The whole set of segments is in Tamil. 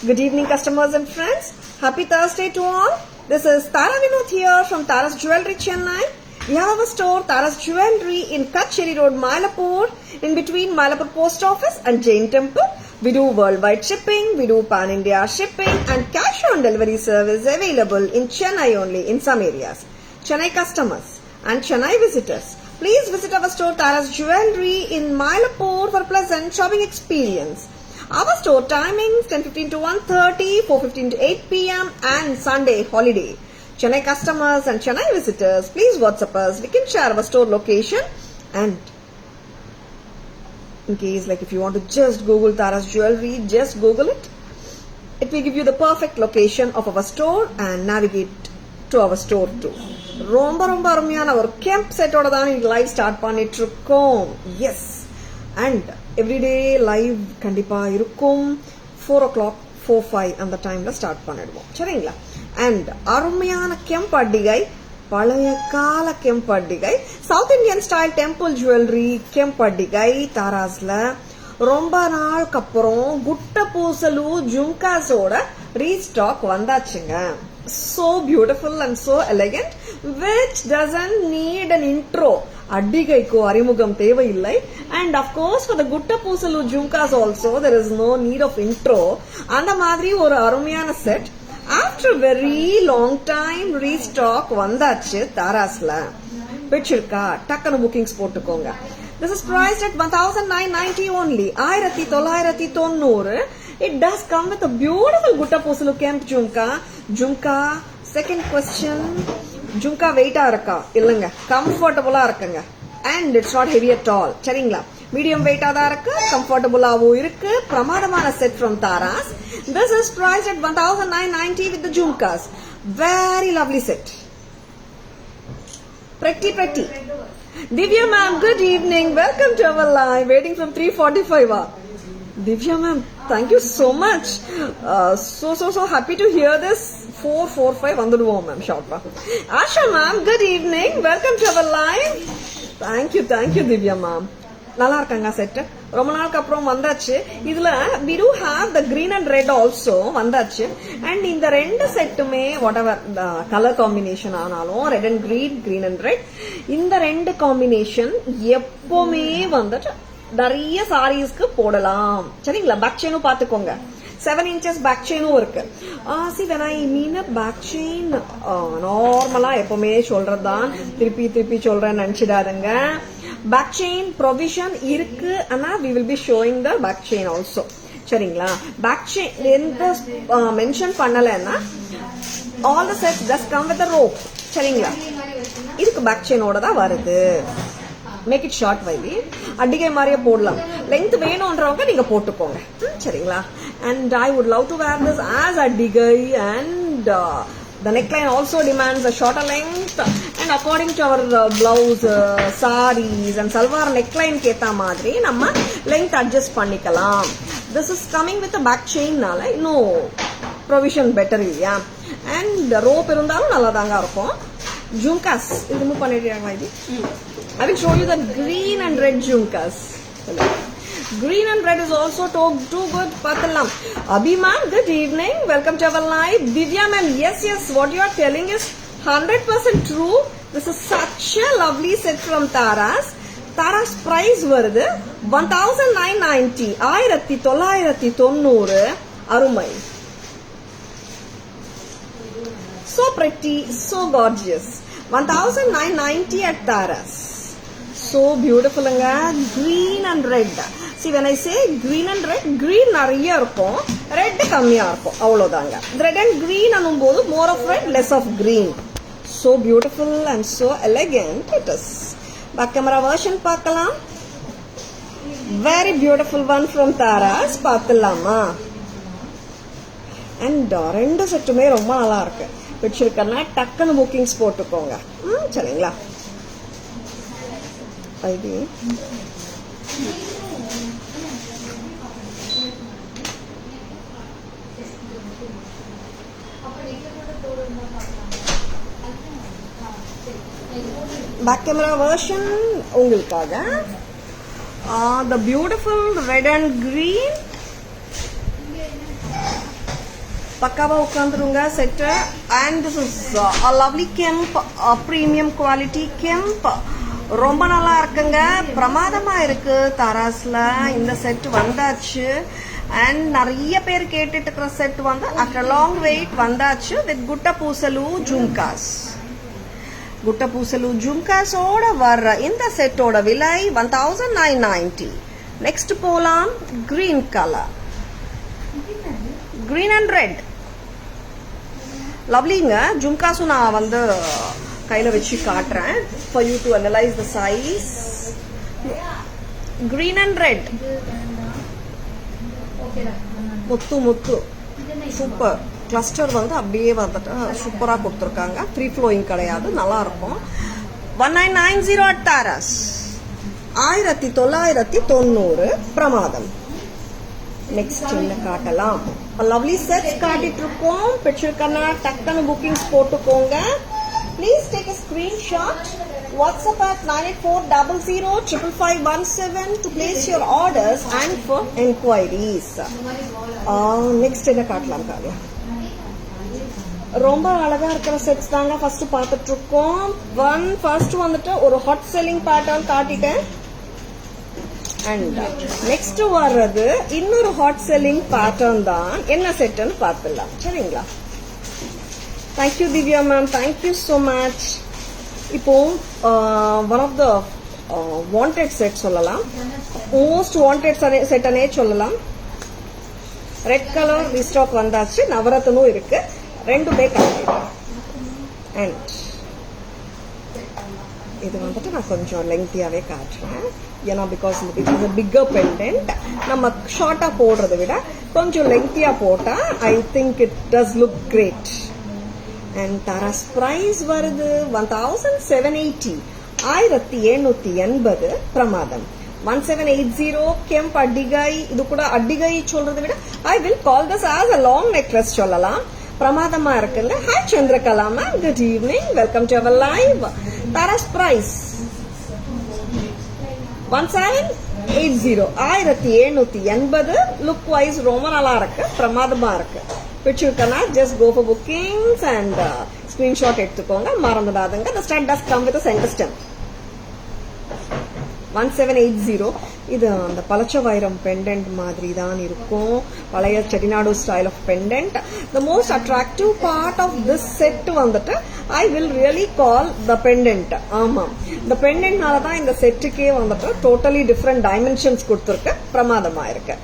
Good evening, customers and friends. Happy Thursday to all. This is Tara Vinod here from Tara's Jewelry Chennai. We have our store Tara's Jewelry in Kacheri Road, Mylapore, in between Mylapore Post Office and Jain Temple. We do worldwide shipping, we do pan-India shipping and cash on delivery service available in Chennai only in some areas. Chennai customers and Chennai visitors, please visit our store Tara's Jewelry in Mylapore for a pleasant shopping experience. Our store timings 10:15 to 1:30, 4:15 to 8 p.m. and Sunday holiday. Chennai customers and Chennai visitors, please WhatsApp us. We can share our store location, and in case if you want to just Google Tara's Jewelry, just Google it. It will give you the perfect location of our store and navigate to our store too. ரொம்ப அருமையான ஒரு கேம்ப் செட்டோட தான் லைவ் ஸ்டார்ட் பண்ணிட்டு இருக்கோம். எஸ், அண்ட் எவ்ரிடே லைவ் கண்டிப்பா இருக்கும். 4 o'clock 4-5 அந்த டைம்ல ஸ்டார்ட் பண்ணிடுவோம், சரிங்களா? அண்ட் அருமையான கெம்ப் அட்டிகை, பழைய கால கெம்ப் அட்டிகை, south Indian style temple jewellery kemp அட்டிகை தாராஸ்ல ரொம்ப நாளுக்கு அப்புறம் குட்ட பூசலு ஜும்காஸோட ரீஸ்டாக் வந்தாச்சுங்க. So beautiful and so elegant, which doesn't need an intro. அட்டிகைக்கு அறிமுகம் தேவையில்லை. And of course for the குட்ட பூசலு jhumkas also there is no need of intro. அந்த மாதிரி ஒரு அருமையான set after very long time restock வந்தாச்சு தாராஸ்ல. பிடிச்சிருக்கா? டக்குனு புக்கிங்ஸ் போட்டுக்கோங்க. This is priced at 1990 only. 1990. It does come with a beautiful gutta pusulu kemp jhumka. Jhumka, second question, jhumka weight ah irukka? Illanga, comfortable ah irukanga. And it's not heavy at all. Seringla, medium weight ah da irukku, comfortable ah irukku. Pramadamana set from Taras. This is priced at 1990 with the jhumkas. Very lovely set. Pretty. Divya ma'am, good evening. Welcome to our live. Waiting from 3:45. Divya ma'am, thank you so much. So happy to hear this. 4:45 வந்துடுவோம் ma'am short. Asha ma'am, good evening. Welcome to our live. Thank you Divya ma'am. நல்லா இருக்காங்க செட். ரொம்ப நாளுக்கு அப்புறம் வந்தாச்சு. இதுல we do have the green and red also வந்தாச்சு. And இந்த ரெண்டு செட்டுமே whatever the color combination ஆனாலும் red and green and red, இந்த ரெண்டு காம்பினேஷன் எப்பவுமே வந்துட்டு நிறைய சாரீஸ்க்கு போடலாம், சரிங்களா? பேக் செயினும் பாத்துக்கோங்க. 7 inches பேக் செயினும் இருக்கு. See, when I mean a back chain, நார்மலா எப்பவுமே சொல்றதுதான், திருப்பி சொல்றேன்னு நினைச்சிடாதுங்க. பேக் செயின் ப்ரொவிஷன் இருக்கு, ஆனா we will be showing the back chain also, சரிங்களா? பேக் செயின் எந்த மென்ஷன் பண்ணலன்னா all the sets just come with a rope, சரிங்களா? இதுக்கு பேக் செயினோட தான் வருது. மேக் இட் ஷார்ட் வைவி, அடிகை மாதிரியே போடலாம். லென்த் வேணும்ன்றவங்க நீங்க போட்டுக்கோங்க, சரிங்களா? And I would love to wear this as அடிகை. And the neckline also demands a shorter length, and according to our blouse, sarees and salwar neckline கேத்த மாதிரி நம்ம length adjust பண்ணிக்கலாம். This is coming with a back chain நால இன்னும் provision better இல்லையா? and rope இருந்தாலும் நல்லா தாங்க இருக்கும். ஜும்காஸ் இது மூவ் பண்ணிடுறாங்களா? இது I will show you the green and red jhumkas. Green and red is also too good. Patalam. Abhi ma'am, good evening. Welcome to our live. Divya ma'am, yes, what you are telling is 100% true. This is such a lovely set from Taras. Taras price வருது 1990. 1990. அருமை. So pretty, so gorgeous. 1990 at Taras. So beautiful anga. Green and red. See, when I say green and red, green நிறைய இருக்கும், red கம்மியா இருக்கும், அவ்வளவுதாங்க. Red and green அனும்போது more of red, less of green. So beautiful and so elegant it is. Back camera version பார்க்கலாம். Very beautiful one from Taras. பார்க்கலாமா? And ரெண்டு செட்டுமே ரொம்ப நல்லா இருக்கு. பிடிச்சிருக்கனா டக்குன்னு புக்கிங்ஸ் போட்டுக்கோங்க, சரிங்களா? இது பேக் கேமரா வெர்ஷன் உங்களுக்காக. the beautiful red and green பக்காவா உட்காந்துருங்க set. And this is a lovely kemp, premium quality kemp. ரொம்ப நல்லா இருக்குங்க, பிரமாதமா இருக்கு. தாராஸ்ல இந்த செட் வந்தாச்சு. அண்ட் நிறைய பேர் கேட்டுட்டு இருக்கிற செட் வந்து ஆஃப்டர் லாங் வெயிட் வந்தாச்சு வித் குட்ட பூசலு ஜும்காஸ். குட்ட பூசலு ஜும்காஸோட வர்ற இந்த செட்டோட விலை 1990. நெக்ஸ்ட் போலாம். Green colour, green and red. லவ்லிங்க. ஜும்காஸும் நான் வந்து கையில வச்சு காட்டுறேன் for you to analyze the size. green and red. Muthu Muthu super. Cluster வந்து அப்படியே வந்துட்டு சூப்பரா கொடுத்துருக்காங்க. ஃப்ரீ ஃப்ளோயிங் கிடையாது, நல்லா இருக்கும். 1990 at தாராஸ். 1990 பிரமாதம். நெக்ஸ்ட் என்ன காட்டலாம்? லவ்லி செட்ஸ் காட்டிட்டு இருக்கோம். பிடிச்சிருக்கனா டக்குன்னு புக்கிங்ஸ் போட்டுக்கோங்க. Please take a screenshot. WhatsApp at 9840055517 to place your orders and for enquiries. Next என்ன காட்டலாம் காவியா? ரொம்ப அழகா இருக்கிற செட்ஸ் தாங்க ஃபர்ஸ்ட் பார்த்துட்டு இருக்கோம். ஃபர்ஸ்ட் வந்துட்டு ஒரு ஹாட் செல்லிங் பேட்டர்ன் காட்டிட்டேன். அண்ட் நெக்ஸ்ட் வர்றது இன்னொரு ஹாட் செல்லிங் பேட்டர்ன் தான். என்ன செட்டுன்னு பார்த்துடலாம் சரிங்களா? Thank you Divya ma'am, thank you so much. இப்போ one of the wanted set சொல்லலாம், most wanted set அனே சொல்லலாம். ரெட் கலர் ரீஸ்டாக் வந்தாச்சு, நவரத்னும் இருக்கு, ரெண்டுமே காட்டிடுறேன். அண்ட் இது வந்துட்டு நான் கொஞ்சம் லெங்க்தியாவே காட்டுறேன். ஏன்னா பிகாஸ் இது பிக்கர் பெண்டன்ட், நம்ம ஷார்ட்டா போடுறதை விட கொஞ்சம் லெங்க்தியா போட்டா I think it does look great. And Tara's price வருது 1780. 1780 பிரமாதம். 1780 கெம்ப் அட்டிகை. இது கூட அட்டிகை சொல்றதை விட I will call this as a long necklace சொல்லலாம். பிரமாதமா இருக்குல்ல? Hi Chandrakala ma'am, good evening, welcome to our live. Tara's price 1780. 1780. Look wise ரொம்ப நல்லா இருக்கு, பிரமாதமா இருக்கு. பிடிச்சிருக்கனா just go for bookings and screenshot எடுத்துக்கோங்க, மறந்துடாதுங்க. The stud does come with a center stem. 1780. இது அந்த பலச்ச வைரம் பெண்டன்ட் மாதிரி தான் இருக்கும், பழைய Chettinad style of pendant. The most attractive part of this set வந்துட்டு I will really call the pendant. ஆமா, இந்த பெண்டன்ட்னால தான் இந்த செட்டுக்கே வந்துட்டு டோட்டலி டிஃப்ரெண்ட் டைமென்ஷன்ஸ் கொடுத்துருக்கு, பிரமாதமா இருக்கு.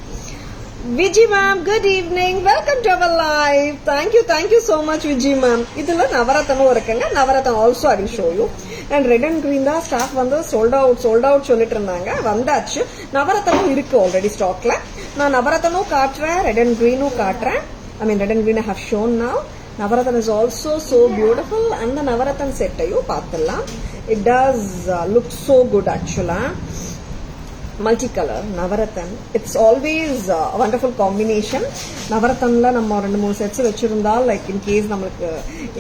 Viji ma'am, good evening, welcome to our live. Thank you so much Viji ma'am. இதுல நவரத்னம் இருக்குங்க, நவரத்னம் also I will show you. And red and green தான் ஸ்டாக் வந்து sold out சொல்லிட்டு இருந்தாங்க, வந்தாச்சு. நவரத்னம் இருக்கு ஆல்ரெடி ஸ்டாக்ல. நான் நவரத்னம் காட்டுறேன், red and greenும் காட்டுறேன். I mean red and green I have shown now. Navarathan is also so beautiful. And the Navarathan set you paathalam. It does look so good actually. Multicolor Navarathan, it's always a wonderful combination. Navarathanla நம்ம ரெண்டு மூணு செட்ஸ் வச்சிருந்தா லைக் இன் கேஸ் நமக்கு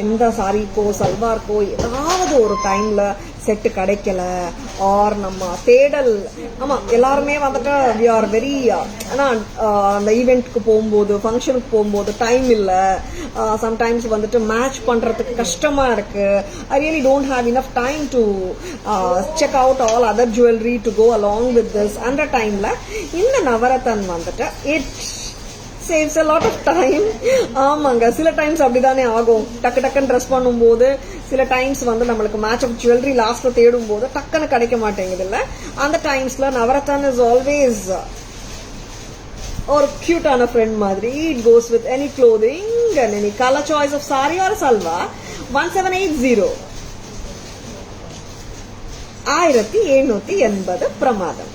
எந்த சாரிக்கோ சல்வார்க்கோ ஏதாவது ஒரு டைம்ல செட்டு கிடைக்கல ஆர் நம்ம தேடல், ஆமா எல்லாருமே வந்துட்டு we are very அந்த ஈவெண்ட்க்கு போகும்போது ஃபங்க்ஷனுக்கு போகும்போது டைம் இல்ல, சம்டைம்ஸ் வந்துட்டு மேட்ச் பண்றதுக்கு கஷ்டமா இருக்கு. I really don't have enough time to check out all other jewelry to go along with this. அந்த டைம்ல இந்த நவரத்ன் வந்துட்டு it saves a lot of time. ஆமாங்க, சில டைம்ஸ் அப்படிதானே ஆகும். டக்குன்னு ட்ரெஸ் பண்ணும்போது சில டைம்ஸ் வந்து நம்மளுக்கு மேட்ச் ஆஃப் ஜுவல்லரி லாஸ்ட்ல தேடும் போது டக்குன்னு கிடைக்க மாட்டேங்குது இல்ல, அந்த டைம்ஸ்ல நவரத்ன் இஸ் ஆல்வேஸ் ஒரு கியூட்டான ஃப்ரெண்ட் மாதிரி. It goes with any clothing and any colour choice of sari or salwar. 1780 1780 பிரமாதம்.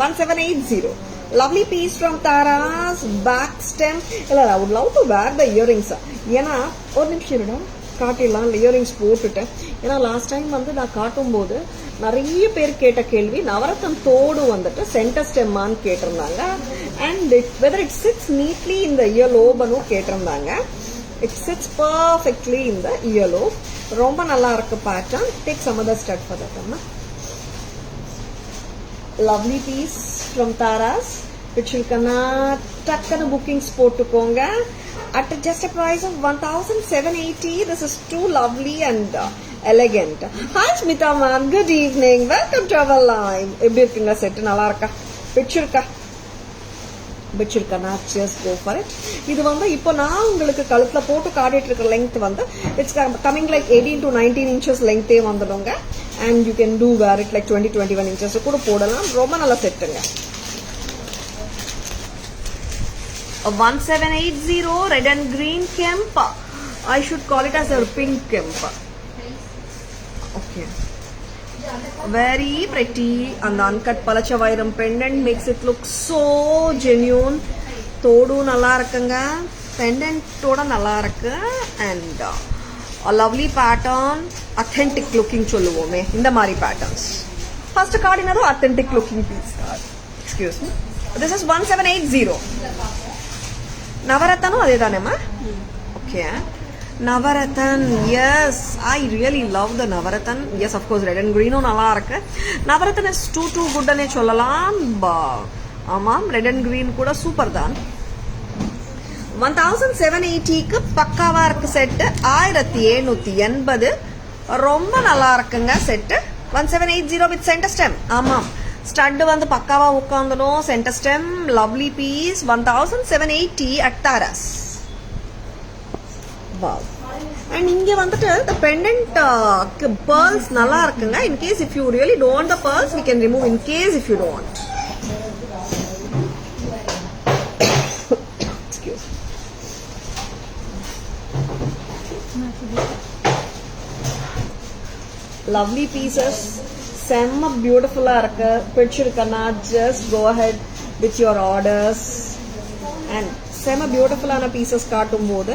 1780 lovely piece from Tara's back stem. I would love to wear the earrings. ஏன்னா ஒரு நிமிஷம் இருடா காட்டிடலாம் இயரிங்ஸ் போட்டுட்டேன். ஏன்னா லாஸ்ட் டைம் வந்து நான் காட்டும் போது நிறைய பேர் கேட்ட கேள்வி நவரத்னம் தோடு வந்துட்டு சென்டர் ஸ்டெம்மான்னு கேட்டிருந்தாங்க. And whether it chits neatly இந்த இயர்லோபனு கேட்டிருந்தாங்க. இட் சிட்ஸ் பர்ஃபெக்ட்லி இந்த இயர்லோ. ரொம்ப நல்லா இருக்கு pattern. Take some other stud for that அம்மா. Lovely piece from Taras. பிடிச்சிருக்கனா டக்குன்னு புக்கிங்ஸ் போட்டுக்கோங்க. at just a price of 1780. This is too lovely and elegant. Hi Smita ma'am, good evening, welcome to our live. எப்படி இருக்குங்க செட்? நல்லா இருக்கா? பிடிச்சிருக்கா? just go for it. இது வந்து இப்போ நான் உங்களுக்கு கழுத்துல போட்டு காட்டிட்டு இருக்கிற லெங்த் வந்து it's coming like 18 to 19 inches லெங்த்தே வந்துடுங்க. and you can do wear it like 20-21 inches கூட போடலாம். ரொம்ப நல்ல செட்டுங்க. 1780 red and green kemp. I should call it as a pink kemp. Okay, very pretty. And the uncut palachavairam pendant makes it look so genuine. Thodu nalla irukanga, pendant toda nalla irukku, and a lovely pattern, authentic looking solluvome inda mari patterns. First card inadu authentic looking piece card. Excuse me, this is 1780. Navaratanu adedane ma? Okay, Navaratan, yes, I really love the Navaratan. Yes, of course, red and green nalla irukku. Navaratan is too good ane sollalam. Amam, red and green kuda super dhaan. 1780 க்கு பக்காவா இருக்கு செட். 1780 ரொம்ப நல்லா இருக்குங்க செட். 1780 with center stem. ஆமாம், ஸ்டட் வந்து பக்காவா உட்காந்துடும். Centre stem, lovely piece. 1780 at Taras. Wow. And இங்க வந்துட்டு the pendant pearls நல்லா இருக்குங்க. In case if you really don't want the pearls, we can remove in case if you don't want. Excuse me. Lovely pieces. செம்ம பியூட்டிஃபுல்லா இருக்கு. பிடிச்சிருக்கனா just go ahead with your orders. And செம்ம பியூட்டிஃபுல்லான பீசஸ் காட்டும் போது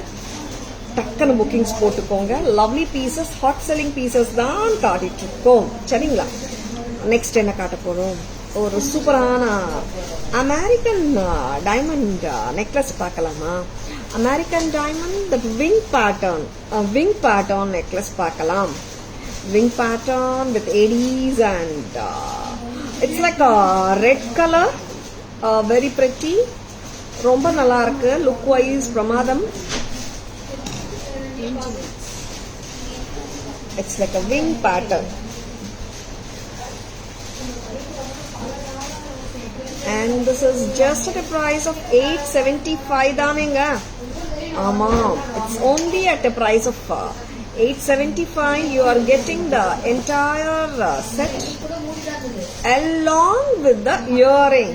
டக்குன்னு புக்கிங்ஸ் போட்டுக்கோங்க. Lovely pieces, hot selling pieces தான் காட்டிட்டு இருக்கோம். சரிங்களா? நெக்ஸ்ட் என்ன காட்ட போறோம்? ஒரு சூப்பரான அமெரிக்கன் டைமண்ட் நெக்லஸ் பார்க்கலாமா? American diamond wing pattern necklace பார்க்கலாம். Wing pattern with ADs and it's like a red color, very pretty. ரொம்ப நல்லா இருக்கு. லுக் வைஸ் பிரமாதம். It's like a wing pattern. And this is just at a price of 875 தானேங்க? ஆமா, it's only at a price of 875. You are getting the entire set along with the earring.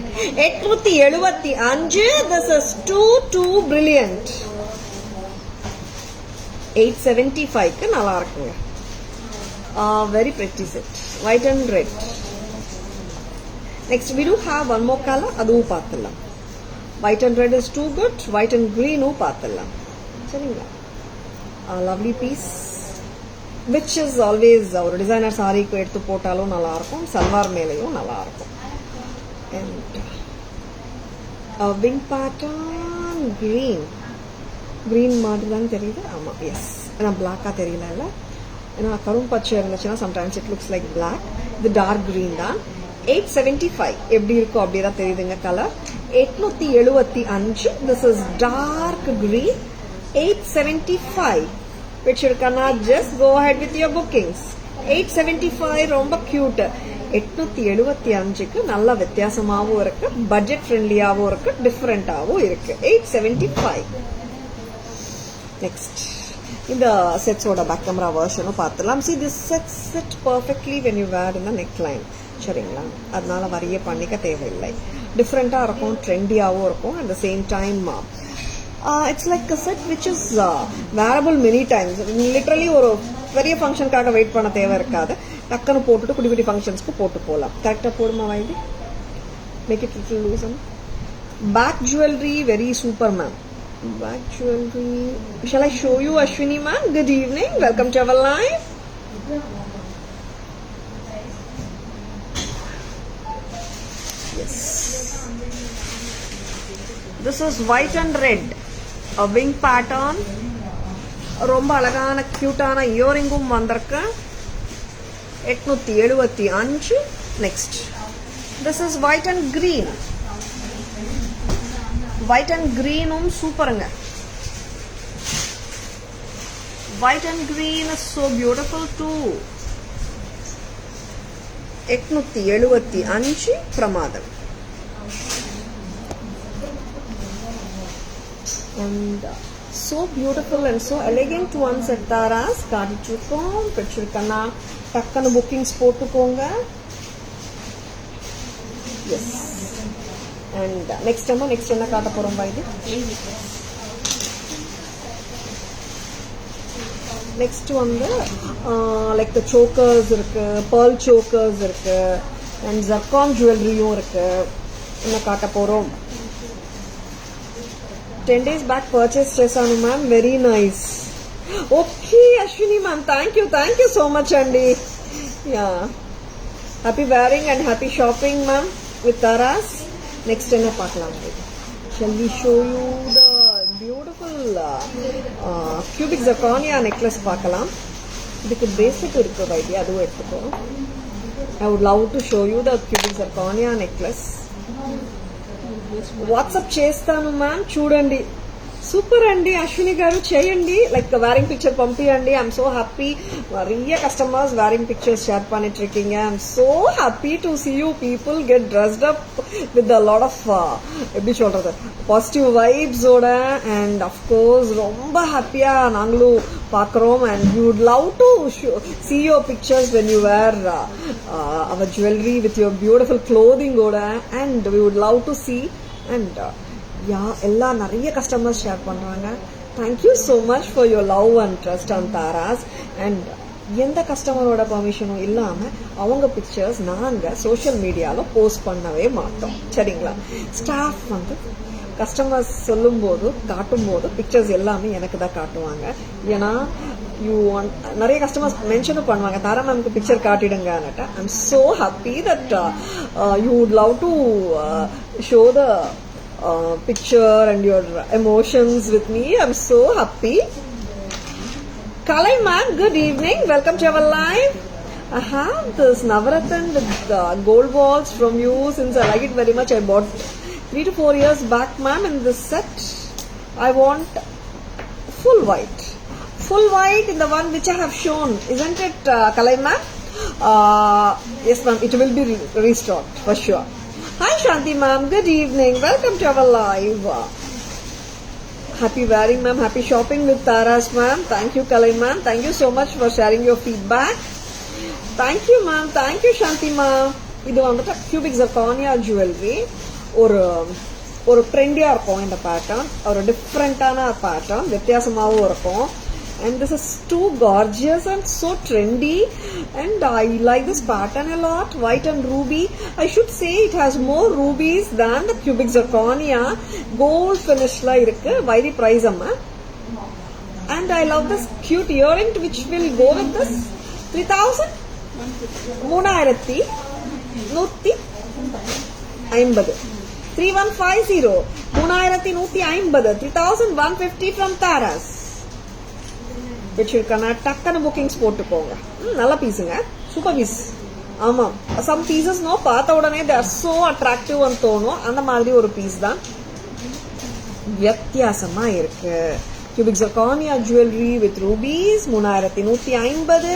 875. This is too brilliant. 875 க்கு நல்லா இருக்குங்க. Very pretty set, white and red. Next we do have one more color, அதுவும் பார்த்துடலாம். White and red is too good. White and green பார்த்துடலாம். சரிங்களா? Lovely piece, which is always ஒரு டிசைனர் சாரிக்கு எடுத்து போட்டாலும் நல்லா இருக்கும், சல்வார் மேலையும் நல்லா இருக்கும். And wing pattern green மாதிரி தான் தெரியுது. ஆமா, எஸ், ஏன்னா பிளாக்கா தெரியல இல்ல, ஏன்னா கரும் பச்சை இருந்துச்சுன்னா sometimes it looks like black. இது டார்க் green தான். 875 எப்படி இருக்கும் அப்படியே தான் தெரியுதுங்க colour. 875. This is dark green. 875. which you cannot just go ahead with your bookings. 875 ரொம்ப cute. 875 க்கு நல்ல வித்தியாசமாவும் இருக்கு, பட்ஜெட் ஃப்ரெண்ட்லியாவும் இருக்கு, டிஃபரெண்டாவும் இருக்கு. 875. நெக்ஸ்ட் இந்த செட்ஸோட பேக் கேமரா வெர்ஷனும் பார்த்துலாம். see this sets it perfectly when you wear in the neckline. சரிங்களா? அதனால வரிய பண்ணிக்க தேவையில்லை. டிஃபரெண்டா இருக்கும், ட்ரெண்டியாவும் இருக்கும். at the same time it's like a set which is wearable many times. literally ஒரு பெரிய ஃபங்க்ஷனுக்காக வெயிட் பண்ண தேவை இருக்காது. டக்குன்னு போட்டுட்டு குட்டி குட்டி ஃபங்க்ஷன்ஸ்க்கு போட்டு போகலாம். கரெக்டாக போடுமா வைதி? Make it little loosen. Back jewellery very super ma'am. Back jewellery shall I show you Ashwini ma'am? good evening, welcome to our live. yes, this is white and red, a wing pattern. ரொம்ப அழகான கியூட்டான இயரிங்கும் வந்திருக்கு. 875. Next this is white and green. White and கிரீனும் சூப்பருங்க. white and green is so beautiful too. 875 பிரமாதம். And so beautiful and so elegant ones at Taras. காட்டிட்டுருக்கோம். பிடிச்சிருக்கனா டக்குன்னு புக்கிங்ஸ் போட்டுக்கோங்க. Yes. And next என்ன காட்ட போறோம் இது? நெக்ஸ்ட் வந்து லைக் த சோக்கர்ஸ் இருக்கு, பேர்ல் சோக்கர்ஸ் இருக்கு, அண்ட் ஜர்கான் ஜுவல்லரியும் இருக்கு. என்ன காட்ட போறோம்? 10 days back purchase చేశాను ma'am. Very nice. Okay Ashwini ma'am, thank you so much అండి. Yeah, happy wearing and happy shopping ma'am with Taras. Next என்ன பார்க்கலாம்? Shall we show you the beautiful cubic zirconia necklace பார்க்கலாம். இதுக்கு பேசிக் இருக்கு வைத்தியா, அதுவும் எடுத்துக்கோ. I would love to show you the cubic zirconia necklace. WhatsApp చేస్తాను మ్యామ్, చూడండి. సూపర్ అండి అశ్విని గారు, చేయండి. లైక్ వేరింగ్ పిక్చర్ పంపియండి. I'm so happy. நிறைய கஸ்டமர்ஸ் வேரிங் பிக்சர்ஸ் ஷேர் பண்ணிட்டு இருக்கீங்க. I'm so happy to see you people get dressed up with a lot of எப்படி சொல்றது, பாசிட்டிவ் வைப்ஸோட. அண்ட் அஃப்கோர்ஸ் ரொம்ப ஹாப்பியா நாங்களும் பார்க்குறோம். And you would love to see your pictures when you wear our jewelry with your beautiful clothing ஓட. and we would love to see. and எல்லா நிறைய கஸ்டமர்ஸ் ஷேர் பண்றாங்க. Thank you so much for your love and trust on Taras. And எந்த கஸ்டமரோட பர்மிஷனும் இல்லாம அவங்க பிக்சர்ஸ் நாங்க சோஷியல் மீடியால போஸ்ட் பண்ணவே மாட்டோம், சரிங்களா? ஸ்டாஃப் வந்து கஸ்டமர்ஸ் சொல்லும் போது காட்டும் போது பிக்சர்ஸ் எல்லாமே எனக்கு தான் காட்டுவாங்க. ஏன்னா நிறைய கஸ்டமர்ஸ் மென்ஷனும் பண்ணுவாங்க, தாரா மேம்க்கு பிக்சர் காட்டிடுங்க. I am so happy that you would love to show the picture and your emotions with me. I'm so happy. Kalai ma'am, good evening. Welcome to our live. I have this Navarathan with gold balls from you since I like it very much. I bought 3 to 4 years back, ma'am, in this set. I want full white. Full white in the one which I have shown. Isn't it, Kalai ma'am? Yes, ma'am. It will be restocked for sure. Hi Shanti ma'am, good evening. Welcome to our live. Happy wearing ma'am, happy shopping with Taras ma'am. Thank you Kalai ma'am. Thank you so much for sharing your feedback. Thank you ma'am. Thank you Shanti ma'am. இது வந்துட்டு cubic zirconia jewelry. ஒரு ட்ரெண்டியா இருக்கும் இந்த பேட்டர்ன். ஒரு டிஃப்ரெண்டான பேட்டர்ன், வித்தியாசமாகவும் இருக்கும். And this is too gorgeous and so trendy, and I like this pattern a lot. White and ruby. I should say it has more rubies than the cubic zirconia. Gold finish la irukku. Why the price amma? And I love this cute earring which will go with this. 3000 3150 3150 3150 3150 from Taras. வச்சிருக்கேன். டக்குன்னு புக்கிங்ஸ் போட்டுக்கோங்க. நல்ல பீஸுங்க, சூப்பர் பீஸ். ஆமா, சம் பீசஸ் பார்த்த உடனே தே ஆர் சோ அட்ராக்டிவ் தோணும். அந்த மாதிரி ஒரு பீஸ் தான், வித்தியாசமா இருக்கு. cubic zirconia jewelry with rubies 3150.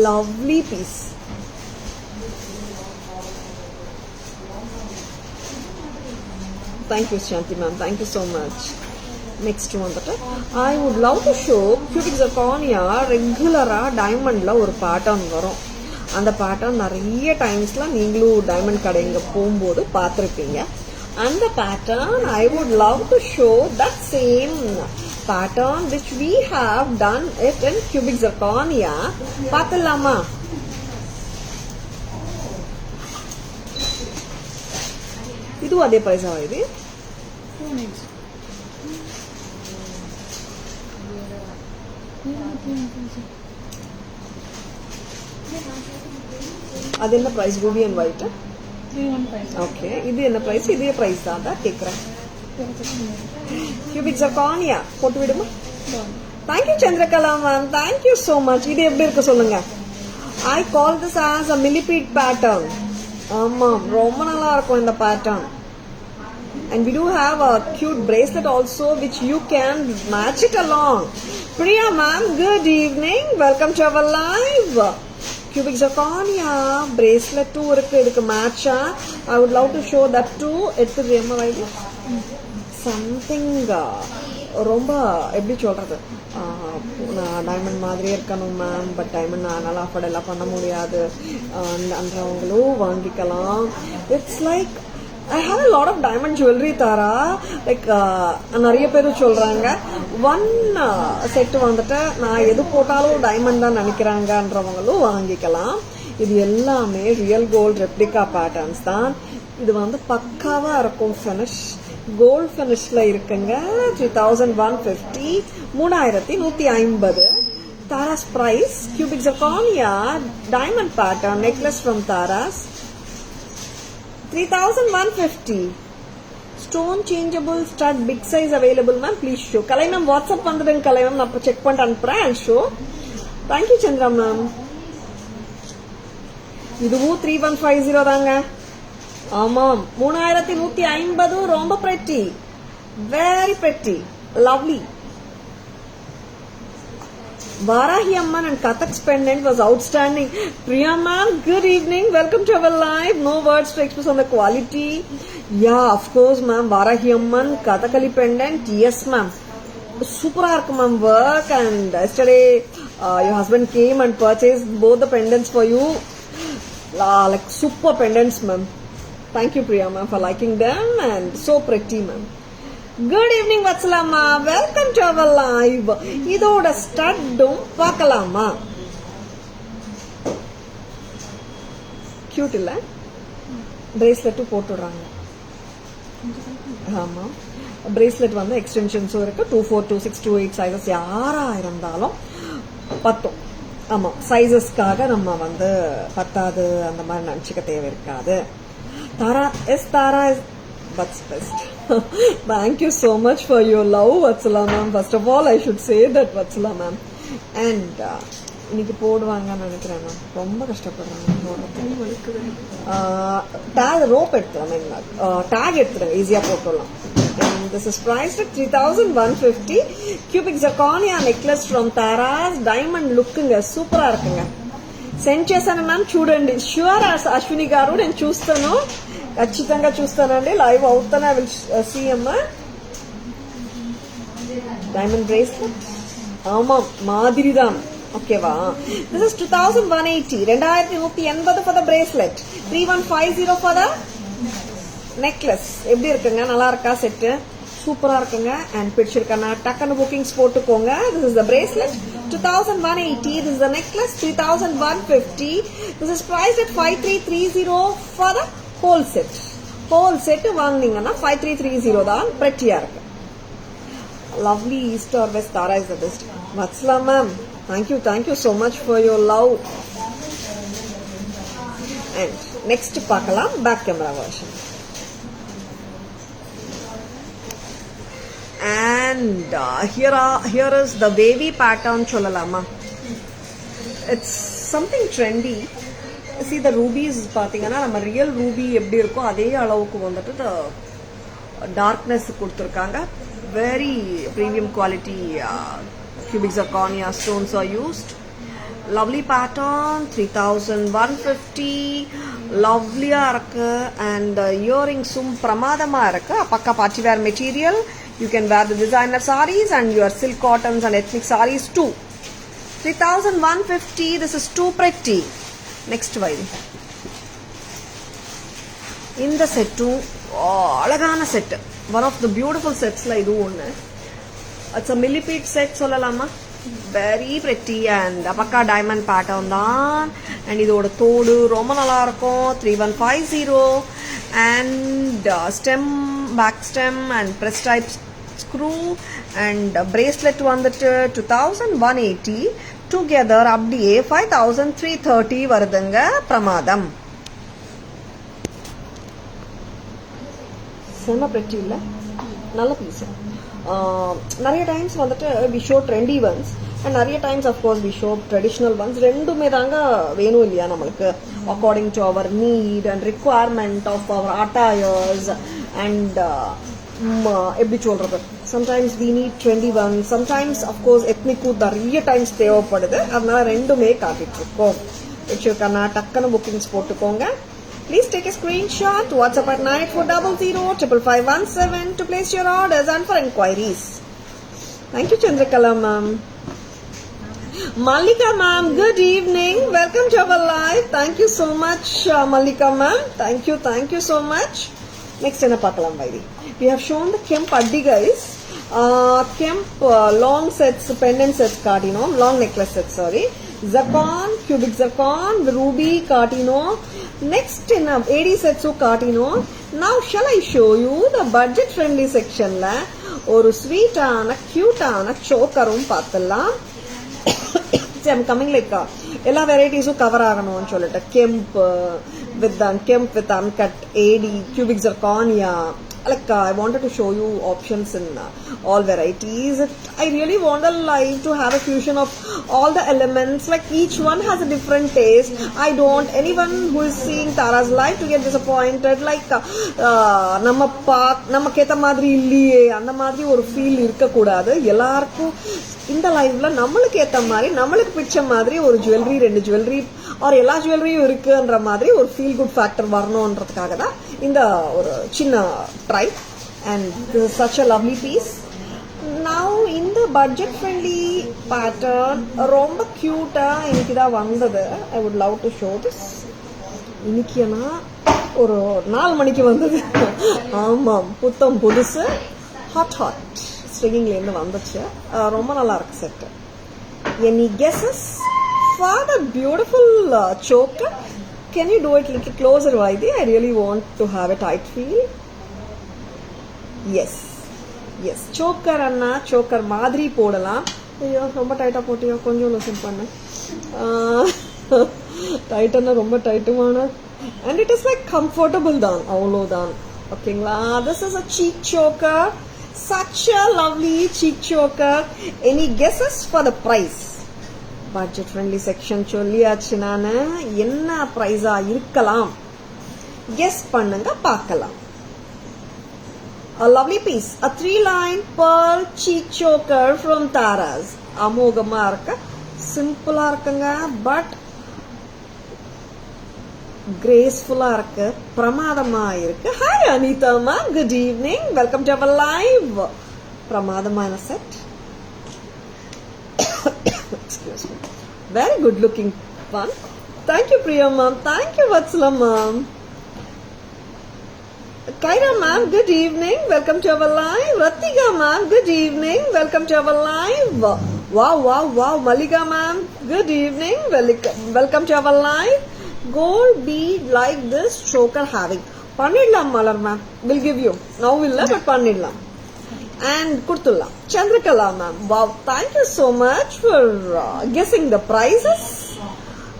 lovely piece. Thank you Shanti ma'am, thank you so much. Next வந்துட்டு I would love to show cubic zirconia. ரெகுலரா டைமண்ட்ல ஒரு பேட்டர்ன் வரும். அந்த பேட்டர்ன் நிறைய டைம்ஸ்ல நீங்களும் டைமண்ட் கடைங்க போகும்போது பார்த்துருப்பீங்க. அந்த pattern I would love to show that same pattern which we have done it in cubic zirconia. பார்த்துலாமா? இதுவும் அதே பிரைஸ் ஆகுது. அது என்ன price? Ruby and white 315. Okay, இது என்ன பிரைஸ்? இதே பிரைஸ் தான் கேக்குறேன். cubic zirconia போட்டு விடுமா? Thank you Chandrakala ma'am, thank you so much. இது எப்படி இருக்கு சொல்லுங்க. I call this as a millipede pattern. ஆமா, ரொம்ப நல்லா இருக்கும் இந்த pattern. And we do have a cute bracelet also which you can match it along. Priya ma'am, good evening. Welcome to our live. Cubic zirconia bracelet too இருக்கு இதுக்கு மேட்சா. I would love to show that too. எடுத்து எம்மா வைடு. Something ரொம்ப எப்படி சொல்றது, டைமண்ட் மாதிரியே இருக்கணும் மேம், பட் டைமண்ட் அதனால அஃபோர்ட் எல்லாம் பண்ண முடியாது அன்றவங்களும் வாங்கிக்கலாம். It's like I have a lot of diamond jewelry Tara. Like நிறைய பேர் சொல்றாங்க ஒன் செட் வந்துட்டு நான் எது போட்டாலும் டைமண்ட் தான் நினைக்கிறாங்கன்றவங்களும் வாங்கிக்கலாம். இது எல்லாமே ரியல் கோல்ட் ரெப்ளிகா பேட்டர்ன்ஸ் தான். இது வந்து பக்காவா இருக்கும். ஃபினிஷ் கோல்ட் ஃபினிஷ்ல இருக்குங்க. 3150, 3150. Taras price cubic zirconia diamond pattern necklace from Taras 3150. Stone changeable stud big size available ma'am, please show. Kalai ma'am WhatsApp பண்றேன் கலை மேம், நான் செக் பண்ணிட்டு அனுப்புறேன் and show. Thank you Chandra ma'am. இதுவும் 3150 தாங்க. ஆமாம் 3150 ரொம்ப pretty, very pretty, lovely. Varahi Amman and Kathak's pendant was outstanding. Priya ma'am, good evening. Welcome to our live. No words to express on the quality. Yeah, of course ma'am. Varahi Amman, Kathakali pendant. Yes ma'am. Super arc ma'am work, and yesterday your husband came and purchased both the pendants for you. Like super pendants ma'am. Thank you Priya ma'am for liking them and so pretty ma'am. Good evening Vatsalama, welcome to our live. இதோட ஸ்டட்டும் பார்க்கலாமா? கியூட் இல்ல? பிரேஸ்லெட்டும் போட்டுடுறாங்க. ஆமா, பிரேஸ்லெட் வந்து எக்ஸ்டென்ஷன்ஸும் இருக்கு. 24, 26, 28 சைஸஸ் யாரா இருந்தாலும் பத்தும். ஆமா, சைஸஸ்க்காக நம்ம வந்து பத்தாது அந்த மாதிரி நினைச்சுக்க தேவை இருக்காது. Tara, yes Tara is what's best. Thank you so much for your love Vatsala ma'am. First of all I should say that Vatsala ma'am. And இன்னைக்கு போடுவாங்கன்னு நினைக்கிறேன் மேம். ரொம்ப கஷ்டப்படுறாங்க. டேக் ரோப் எடுத்துறேன், டேக் எடுத்துறேன், ஈஸியா போட்டுடலாம். And this is priced at 3150. Cubic zirconia necklace from Tara's. Diamond looking super இருக்குங்க. సెండ్ చేశాను మ్యామ్, చూడండి. ష్యూర్ అశ్విని గారు, నేను చూస్తాను, ఖచ్చితంగా చూస్తానండి. లైవ్ అవుతాను. ఐ విల్ సీ అమ్మా. డైమండ్ బ్రేస్లెట్ ஆமா மாதிரிதான். ஓகேவா? This is 2180, 2180 for the bracelet, 3150 for the necklace. எப்படி இருக்குங்க? நல்லா இருக்கா? செட்டு சூப்பரா இருக்குங்க. அண்ட் பிடிச்சிருக்கா? டக்குன்னு புக்கிங்ஸ் போட்டுக்கோங்க. This is the bracelet 2180. This is the necklace 3150. This is priced at 5330 for the whole set. Whole set வாங்குனீங்கன்னா 5330 தான். pretty-ஆ இருக்கு. Lovely east or west, Tara is the best. Vatsala ma'am, thank you so much for your love. And next பார்க்கலாம் back camera version. And here is the wavy pattern solalama. It's something trendy. See the rubies பாத்தீங்கன்னா நம்ம ரியல் ரூபி எப்படி இருக்கோ அதே அளவுக்கு வந்துட்டு டார்க்னஸ் கொடுத்துருக்காங்க. Very premium quality cubic zirconia stones are used. Lovely pattern, 3150. Lovely-ஆ இருக்கு. And earringsum பிரமாதமா இருக்கு. பக்கா party wear material. You can wear the designer sarees and your silk cottons and ethnic sarees too. 3150. This is too pretty. Next one. இந்த செட்டும் அழகான set. One of the beautiful sets la idu one. It's a millipede set சொல்லலாமா? Very pretty and apakka diamond pattern தான். And இதோட தோடு ரொம்ப நல்லா இருக்கும். 3150. And stem, back stem and press type screw and bracelet வந்துட்டு 2180. Together அப்படியே 5330 வருதுங்க. பிரமாதம். செம்ம pretty இல்ல? நல்ல பீஸ். நிறைய டைம்ஸ் வந்துட்டு we show trendy ones and நிறைய times of course we show traditional ones. ரெண்டுமே தாங்க வேணும் இல்லையா நம்மளுக்கு, according to our need and requirement of our attires and எப்படி சொல்றது, sometimes we need trendy one, sometimes of course ethnic நிறைய டைம்ஸ் தேவைப்படுது. அதனால ரெண்டுமே காட்டிட்டு இருக்கோம். வச்சிருக்கா டக்குன்னு புக்கிங்ஸ் போட்டுக்கோங்க. Please take a screenshot, WhatsApp at 9400555517 to place your orders and for inquiries. Thank you, Chandrakala ma'am. Malika ma'am, good evening. Welcome to our live. Thank you so much, Malika ma'am. Thank you so much. Next enna paakalam vaidi. We have shown the Kemp addi guys. Kemp long sets, pendant sets காட்டினோம், long necklace sets, sorry. Zircon, cubic zircon, ruby காட்டினோம். Next in AD sets காட்டினோம். Now shall I show you the budget friendly section la ஒரு sweet ஆன cute ஆன chokerum பார்த்தலாம். See, I'm coming like எல்லா வெரைட்டிஸும் கவர் ஆகணும்னு சொல்லிட்டு Kemp with uncut, AD, cubic zirconia. Like I wanted to show you options in all varieties. I really want the live to have a fusion of all the elements. Like each one has a different taste. I don't want anyone who is seeing Tara's live to get disappointed. Like நம்ம கேத்த மாதிரி இல்லையே அந்த மாதிரி ஒரு ஃபீல் இருக்க கூடாது. எல்லாருக்கும் இந்த லைவ்ல நம்மளுக்கு ஏத்த மாதிரி நம்மளுக்கு பிடிச்ச மாதிரி ஒரு ஜுவல்லரி, 2 ஜுவல்லரி ஆர் எல்லா ஜுவல்லரியும் இருக்குன்ற மாதிரி ஒரு ஃபீல் குட் ஃபேக்டர் வரணும்ன்றதுக்காக தான் இந்த ஒரு சின்ன try. And this is such a lovely piece. Now இந்த பட்ஜெட் ஃப்ரெண்ட்லி பேட்டர்ன் ரொம்ப கியூட்டா இன்னைக்கு தான் வந்தது. I would love to show this. இன்னைக்குனா ஒரு 4 மணிக்கு வந்தது. ஆமாம், புத்தம் புதுசு, ஹாட் ஸ்ட்ரிங்கிங்ல இருந்து வந்துச்சு. ரொம்ப நல்லா இருக்கு set. Any guesses for the beautiful choker? Can you do it a little closer, Vaidi? I really want to have a tight feel. Yes. Choker anna, choker மாதிரி போடலாம். ஐயோ ரொம்ப டைட்டா போட்டியோ, கொஞ்சம் லூசன் பண்ணு. டைட்டனா ரொம்ப டைட்டுமான. And it is like comfortable தான், அவ்வளோதான். ஓகேங்களா? This is a cheek choker. Such a lovely cheek choker. Any guesses for the price? Budget friendly section சொல்லியாச்சு. நானு என்ன பிரைஸா இருக்கலாம் கெஸ் பண்ணுங்க பார்க்கலாம். A lovely piece, a 3-line pearl cheek choker from Tara's. அமோகமா இருக்கு, சிம்பிளா இருக்குங்க, பட் கிரேஸ்ஃபுல்லா இருக்கு, பிரமாதமா இருக்கு. Hi Anitha ma'am, good evening, welcome to our live. பிரமாதமான set. Excuse me. Very good looking one. Thank you, Priya ma'am. Thank you, Vatsala ma'am. Kaira ma'am, good evening. Welcome to our live. Ratika ma'am, good evening. Welcome to our live. Wow. Malika ma'am, good evening. Welcome to our live. Gold bead like this choker having. Pannidlam Malar ma'am. We'll give you. Now we'll but pannidlam. And Kurtula, Chandrakala ma'am. Wow, thank you so much for guessing the prices.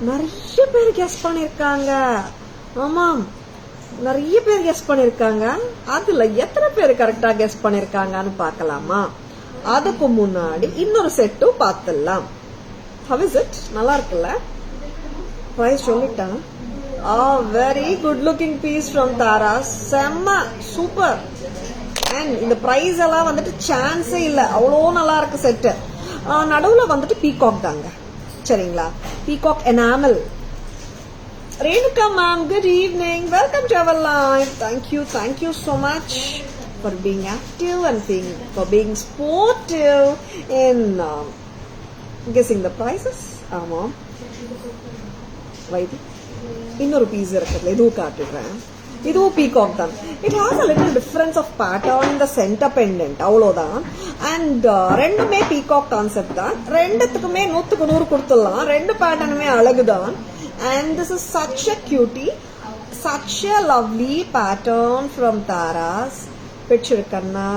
நிறைய பேர் கெஸ் பண்ணிருக்காங்க. ஆமாம், நிறைய பேர் கெஸ் பண்ணிருக்காங்க. அதுல எத்தனை பேர் கரெக்டா கெஸ் பண்ணிருக்காங்கன்னு பார்க்கலாமா? அதுக்கு முன்னாடி இன்னொரு செட்டும் பார்த்துடலாம். How is it? நல்லா இருக்குல்ல? பிரைஸ் சொல்லிட்டான். Very good looking piece from Tara. செம்ம சூப்பர். அண்ட் இந்த பிரைஸ் எல்லாம் வந்துட்டு சான்ஸே இல்ல, அவ்வளோ நல்லா இருக்கு செட்டு. நடுவுல வந்துட்டு பீகாக் தாங்க, சரிங்களா? Peacock enamel. Renuka ma'am, good evening, welcome to our live. Thank you so much for being active and for being sportive in guessing the prices. ஆமா, வைத்தி இன்னொரு பீஸ் இருக்குது, இதுவும் காட்டுறேன். இதுவும் பீகாக் தான். It has a little difference of pattern in the centre pendant, அவ்வளோதான். அண்ட் ரெண்டுமே பீகாக் கான்செப்ட் தான். ரெண்டுத்துக்குமே 100க்கு 100 கொடுத்துடலாம். ரெண்டு பேட்டர்னுமே அழகுதான். And this is such a cutie, such a lovely pattern from Tara's. பிடிச்சிருக்கன்னா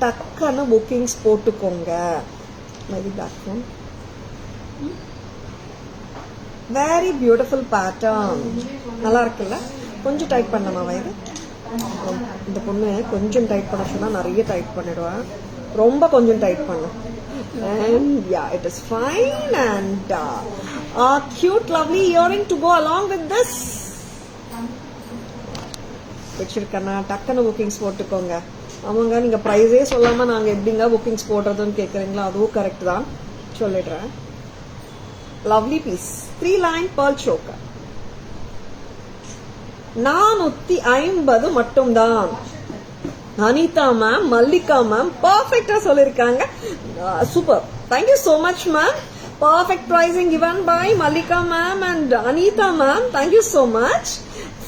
டக்குன்னு புக்கிங்ஸ் போட்டுக்கோங்க. மைதி back phone. Very beautiful pattern, நல்லா இருக்குல்ல? கொஞ்சம் டைட் பண்ணமா வயது? இந்த பொண்ணு கொஞ்சம் டைட் பண்ண சொன்னா நிறைய டைட் பண்ணிடுவேன். ரொம்ப கொஞ்சம் டைட் பண்ணு. And yeah, it is fine. And cute lovely earring to go along with this. பிடிச்சிருக்கனா டக்குன்னு புக்கிங்ஸ் போட்டுக்கோங்க. ஆமாங்க, நீங்கள் ப்ரைஸே சொல்லாமல் நாங்கள் எப்படிங்க புக்கிங்ஸ் போடுறதுன்னு கேட்குறீங்களா? அதுவும் கரெக்ட் தான், சொல்லிடுறேன். Lovely piece 3 line pearl choker 450 மட்டும்தான். அனிதா மேம், மல்லிகா மேம் பர்ஃபெக்டா சொல்லிருக்காங்க. Super, thank you so much ma'am. Perfect pricing given by Mallika ma'am and Anitha ma'am. Thank you so much.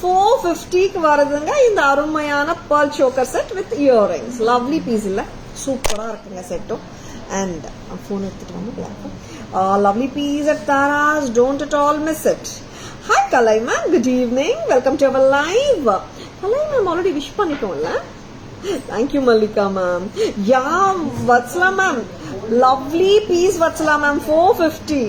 450க்கு வருதுங்க இந்த அருமையான pearl choker set with earrings. Lovely piece இல்ல, சூப்பரா இருக்குங்க செட்டும். அண்ட் போன் எடுத்துட்டு வந்து lovely piece at Tara's, don't at all miss it. Hi Kalai ma'am, good evening, welcome to our live. Kalai ma'am already wish பண்ணிட்டோம்ல. Thank you Mallika ma'am. Yeah, Vatsala ma'am, lovely piece Vatsala ma'am, 450.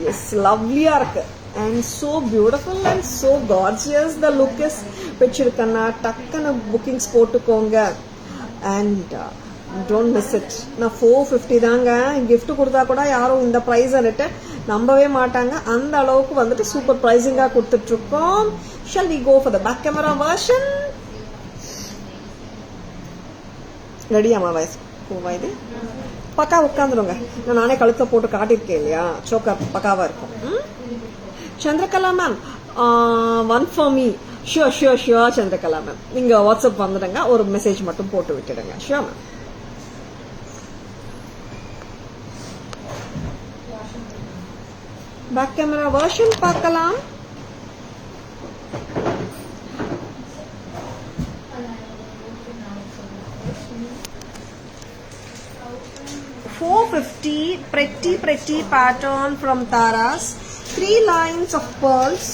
Yes, lovely இருக்கு and so beautiful and so gorgeous. The look is பிடிச்சிருக்கனா டக்குன்னு bookings போட்டுக்கோங்க and டோன்ட் மிஸ் இட். நான் 450 தாங்க கிஃப்ட் கொடுத்தா கூட யாரும் இந்த ப்ரைஸ் வந்துட்டு நம்பவே மாட்டாங்க. அந்த அளவுக்கு வந்துட்டு சூப்பர் ப்ரைஸிங்காக கொடுத்துட்டு இருக்கோம். Shall we go for the back camera version? ரெடியாமா வயசு பூவா இது பக்கா உட்காந்துருங்க. நான் நானே கழுத்தை போட்டு காட்டியிருக்கேன் இல்லையா, சோக்கர் பக்காவா இருக்கும். Chandrakala ma'am, one for me. Sure sure sure Chandrakala ma'am, நீங்க வாட்ஸ்அப் வந்துடுங்க, ஒரு மெசேஜ் மட்டும் போட்டு விட்டுடுங்க. Sure ma'am. Back camera version பார்க்கலாம். $450 pretty pattern from Tara's. 3 lines of pearls.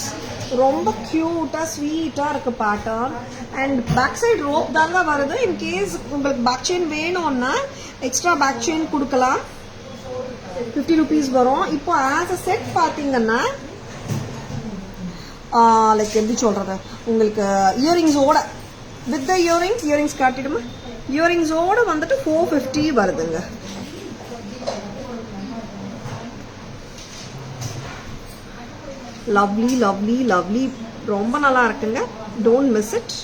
ரொம்ப கியூட்டா ஸ்வீட்டா இருக்கு pattern. And back side rope தாங்க வருது. இன் கேஸ் உங்களுக்கு பேக் செயின் வேணும்னா எக்ஸ்ட்ரா பேக் செயின் கொடுக்கலாம். 50 rupees வரும். இப்போ ஆஸ் அ செட் பாத்தீங்கன்னா லைக் எப்படி சொல்றது, உங்களுக்கு இயரிங்ஸோட வித் த இயரிங்ஸ் காட்டிடுமா, இயரிங்ஸோட வந்துட்டு 450 வருதுங்க. லவ்லி லவ்லி லவ்லி, ரொம்ப நல்லா இருக்குங்க. Don't miss it.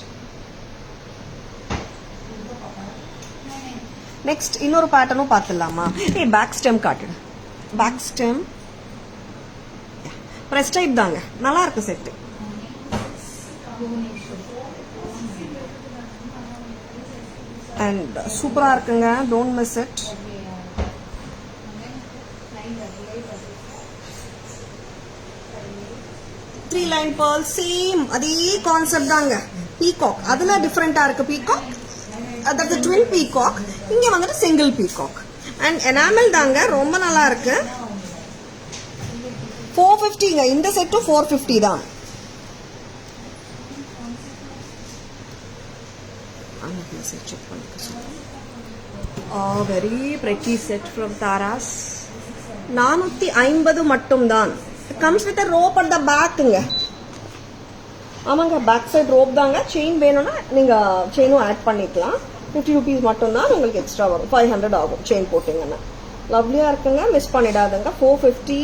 நெக்ஸ்ட் இன்னொரு பேட்டர்னும் பார்த்துடலாமா? பேக் ஸ்டெம் காட்டுடு. பேக் ஸ்டெம் பிரஸ் டைப் தாங்க, நல்லா இருக்கு செட்டு. அண்ட் சூப்பரா இருக்குங்க, don't miss it. Three line pearl, same அதே கான்செப்ட் தாங்க. பீகாக் அதுல டிஃபரெண்டா இருக்கு. பீகாக் அதாவது ட்வின் பீகாக், இங்க வந்துட்டு சிங்கிள் பீகாக். அண்ட் எனாமல் தாங்க, ரொம்ப நல்லா இருக்கு. 450ங்க இந்த செட்டும் 450 தான். Very pretty set from Tara's. 450 மட்டும் தான். Comes with rope at the பேக்குங்க. ஆமாங்க, பேக் சைடு ரோப் தாங்க. செயின் வேணும்னா நீங்க செயினும் ஆட் பண்ணிக்கலாம். 50 rupees மட்டும் தான் உங்களுக்கு எக்ஸ்ட்ரா வரும். 500 ஆகும் செயின் போட்டீங்கன்னா. லவ்லியா இருக்குங்க, மிஸ் பண்ணிடாதுங்க. 450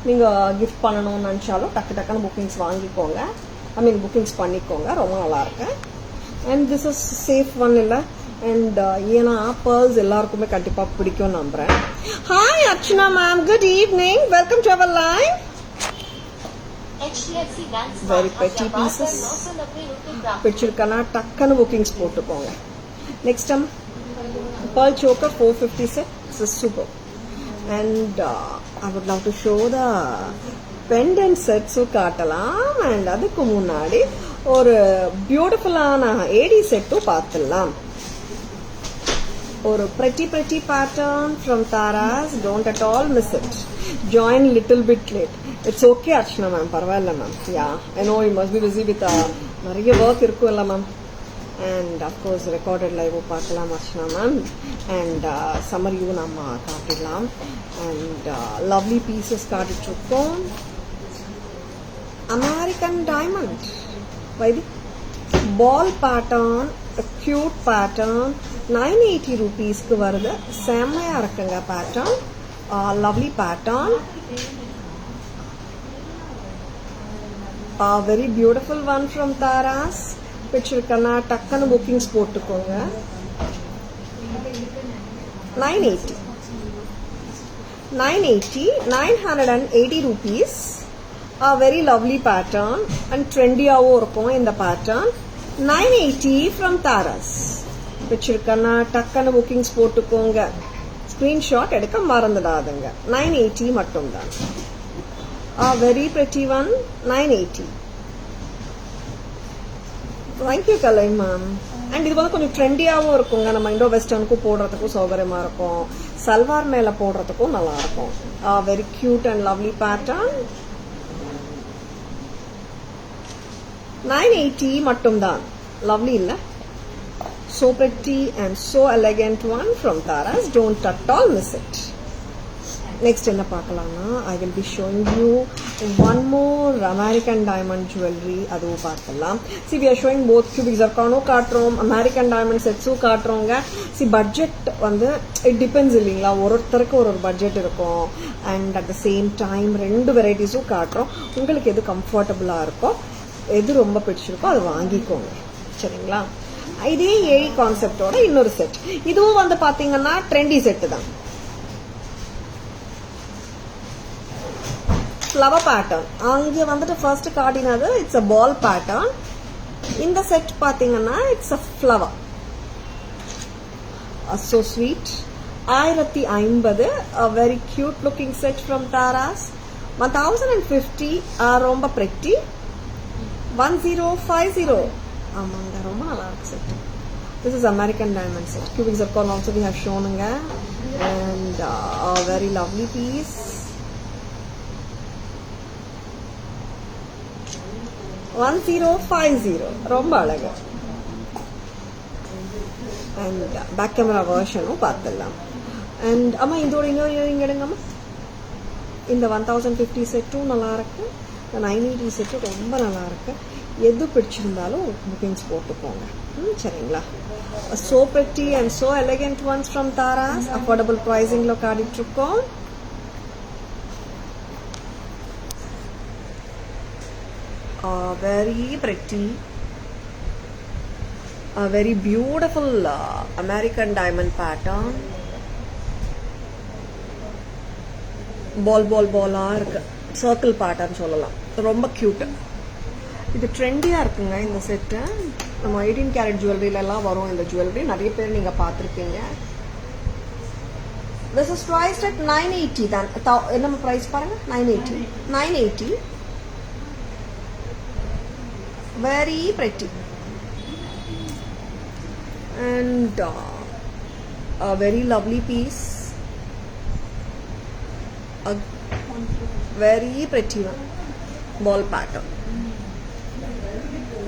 நீங்க கிஃப்ட் பண்ணணும்னு நினைச்சாலும் டக்குன்னு புக்கிங்ஸ் வாங்கிக்கோங்க. புக்கிங்ஸ் பண்ணிக்கோங்க, ரொம்ப நல்லா இருக்கு. And this is safe one இல்லை. அண்ட் ஏன்னா பேர்ல்ஸ் எல்லாருக்குமே கண்டிப்பா பிடிக்கும் நம்புறேன். Hi Archana ma'am, good evening, welcome to our live. Very pretty pieces பிடிச்சிருக்கனா டக்குன்னு புக்கிங்ஸ் போட்டுக்கோங்க. Next time pearl choker 450 set. This is super. And I would love to show the pendant sets காட்டலாம். அண்ட் அதுக்கு முன்னாடி ஒரு பியூட்டிஃபுல்லான ஏடி செட்டும் பார்த்துடலாம். ஒரு pretty pattern from Tara's. Don't at all miss it. Join little bit late. It's okay Archana ma'am, பரவாயில்ல ma'am. Yeah, I know you must be busy with நிறைய ஒர்க் இருக்கும் இல்லை ma'am. And of course recorded live பார்க்கலாம் அர்ச்சனா மேம். அண்ட் சம்மரியும் நம்ம காட்டிடலாம். அண்ட் லவ்லி பீசஸ் காட்டிட்ருக்கோம். American diamond with the ball pattern, cute pattern, 980 rupeesக்கு வருது. செம்மையா இருக்குங்க பேட்டர்ன். Lovely pattern. Very beautiful one from Tara's. பிடிச்சிருக்கன்னா டக்குன்னு புக்கிங்ஸ் போட்டுக்கோங்க. 980 980 rupees. A very lovely pattern and trendy-ஆவும் இருக்கும் இந்த pattern. 980 from Taras. பிடிச்சிருக்கன்னா டக்குன்னு புக்கிங்ஸ் போட்டுக்கோங்க. ஸ்கிரீன்ஷாட் எடுக்க மறந்துடாதுங்க. 980 மட்டும்தான். A very pretty one. 980. Thank you Kalai ma'am. And இது வந்து கொஞ்சம் ட்ரெண்டியாகவும் இருக்குங்க. நம்ம இண்டோ வெஸ்டர்னுக்கும் போடுறதுக்கும் சௌகரியமா இருக்கும். சல்வார் மேல போடுறதுக்கும் நல்லா இருக்கும். Very cute and lovely pattern. 980 மட்டும்தான். லவ்லி இல்ல? So pretty and so elegant one from Taras. Don't at all miss it. Next என்ன பார்க்கலாம்னா I will be showing you one more American diamond jewelry. அதுவும் பார்க்கலாம். See, we are showing both cubic zirconia காட்டுறோம், American diamond setsம் காட்டுறோங்க. See, budget வந்து it depends இல்லைங்களா, ஒருத்தருக்கு ஒரு பட்ஜெட் இருக்கும். And at the same time ரெண்டு வெரைட்டிஸும் காட்டுறோம். உங்களுக்கு எது கம்ஃபர்டபுளாக இருக்கோ, எது ரொம்ப பிடிச்சிருக்கோ அது வாங்கிக்கோங்க. சரிங்களா? இதே ஏழி கான்செப்டோட இன்னொரு செட். இதுவும் வந்து பாத்தீங்கன்னா ட்ரெண்டி செட்டு தான். Flower pattern. அங்கே வந்துட்டு ஃபர்ஸ்ட் காட்டினது இட்ஸ் அ பால் பேட்டர்ன். இந்த செட் பாத்தீங்கன்னா it's a flower. So sweet. 1050. A very cute looking set from Taras. 1050. ரொம்ப pretty. 1050. ஆமாங்க, ரொம்ப நல்லா இருக்கு set. This is American diamond set. Cubic zircon also we have shown and a very lovely piece. 1050. ரொம்ப அழகு. அண்ட் பேக் கேமரா வெர்ஷனும் பார்த்துடலாம். அண்ட் அம்மா இதோட இன்னொரு இயரிங் எடுங்கம்மா. இந்த 1050 செட்டும் நல்லா இருக்கு. 980 செட்டும் ரொம்ப நல்லா இருக்கு. எது பிடிச்சிருந்தாலும் புக்கிங்ஸ் போட்டுக்கோங்க. சரிங்களா? So pretty and so elegant ones from Taras. Affordable pricing lo kaaditrukom. Very pretty, a very beautiful American diamond pattern. ball இருக்கு. சர்க்கிள் பேட்டர்ன் சொல்லலாம். ரொம்ப கியூட். இது ட்ரெண்டியா இருக்குங்க இந்த செட்டு. நம்ம 18 கேரட் ஜுவல்லரியில எல்லாம் வரும் இந்த ஜுவல்லரி. நிறைய பேர் நீங்க பார்த்திருப்பீங்க. This is priced at 980 தான். என்ன பிரைஸ் பாருங்க, 980. Very pretty and a very lovely piece. A very pretty one. Ball pattern.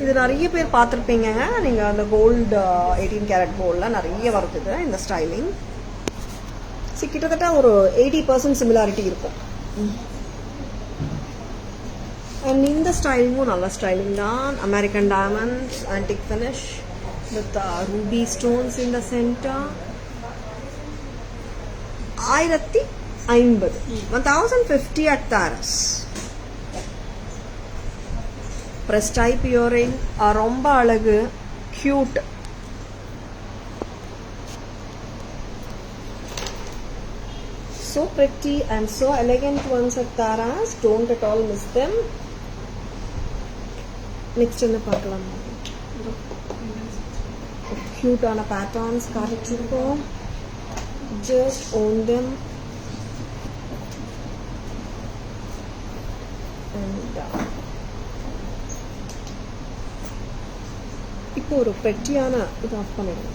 இது நிறைய பேர் பார்த்துருப்பீங்க. நீங்கள் அந்த கோல்டு 18 கேரட் கோல்டில் நிறைய வருது இந்த ஸ்டைலிங். கிட்டத்தட்ட ஒரு 80% சிமிலாரிட்டி இருக்கும். அண்ட் இந்த ஸ்டைலிங்கும் நல்ல ஸ்டைலிங் தான். American diamonds, antique finish with ruby stones in the centre. 1050. 1050 at Taras. Press type earring. ரொம்ப அழகு, cute. So pretty and so elegant ones at Taras. Don't at all miss them. Next என்ன பார்க்கலாம். Cute ஆன patterns காட்டிச்சிருக்கோம். Just own them. And இப்போ ஒரு prettyயான இது ஆஃப் பண்ணிடுங்க.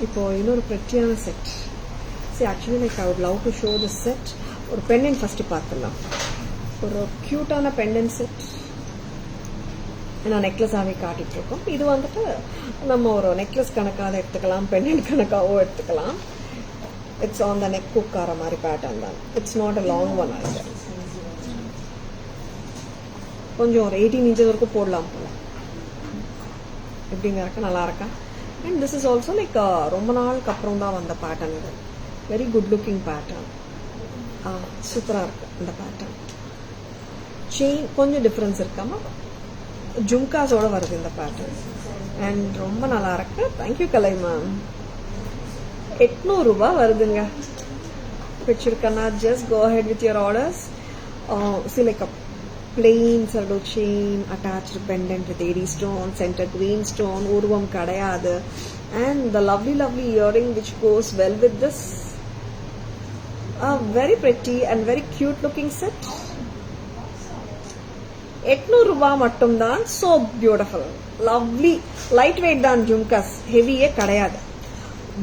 இப்போ இன்னொரு prettyயான set. See, actually like I would love to show this set. ஒரு pendant first பார்த்துடலாம். ஒரு கியூட்டான pendant set. நான் நெக்லஸாகவே காட்டிட்டு இருக்கோம். இது வந்துட்டு நம்ம ஒரு நெக்லஸ் கணக்காக எடுத்துக்கலாம், பெண்டன்ட் கணக்காகவும் எடுத்துக்கலாம். இட்ஸ் ஆன் த நெக் குக்கார மாதிரி பேட்டர்ன் தான். It's not a long one. ஆகுது கொஞ்சம் ஒரு 18 inches வரைக்கும் போடலாம் போல. எப்படிங்க இருக்கா? நல்லா இருக்கா? And this is also like ரொம்ப நாளுக்கு அப்புறம் தான் வந்த பேட்டர்ன். இது வெரி குட் லுக்கிங் பேட்டர்ன். சூப்பராக இருக்கு இந்த பேட்டர்ன். செயின் கொஞ்சம் டிஃப்ரென்ஸ் இருக்காமா, ஜும்காஸோட வருது இந்த பேட்டர்ன். அண்ட் ரொம்ப நல்லா இருக்கு. தேங்க்யூ கலை மேம். 800 ரூபாய் வருதுங்க. பிடிச்சிருக்கனா just go ahead with your orders. See like a plain sardo chain, attached pendant with AD stone, center green stone, urvam kadayadu, and the lovely earring which goes well with this. A very pretty and very cute looking set. 800 ரூபாய் மட்டும் தான். So beautiful, lovely, lightweight தான் jhumkas, heavy கிடையாது.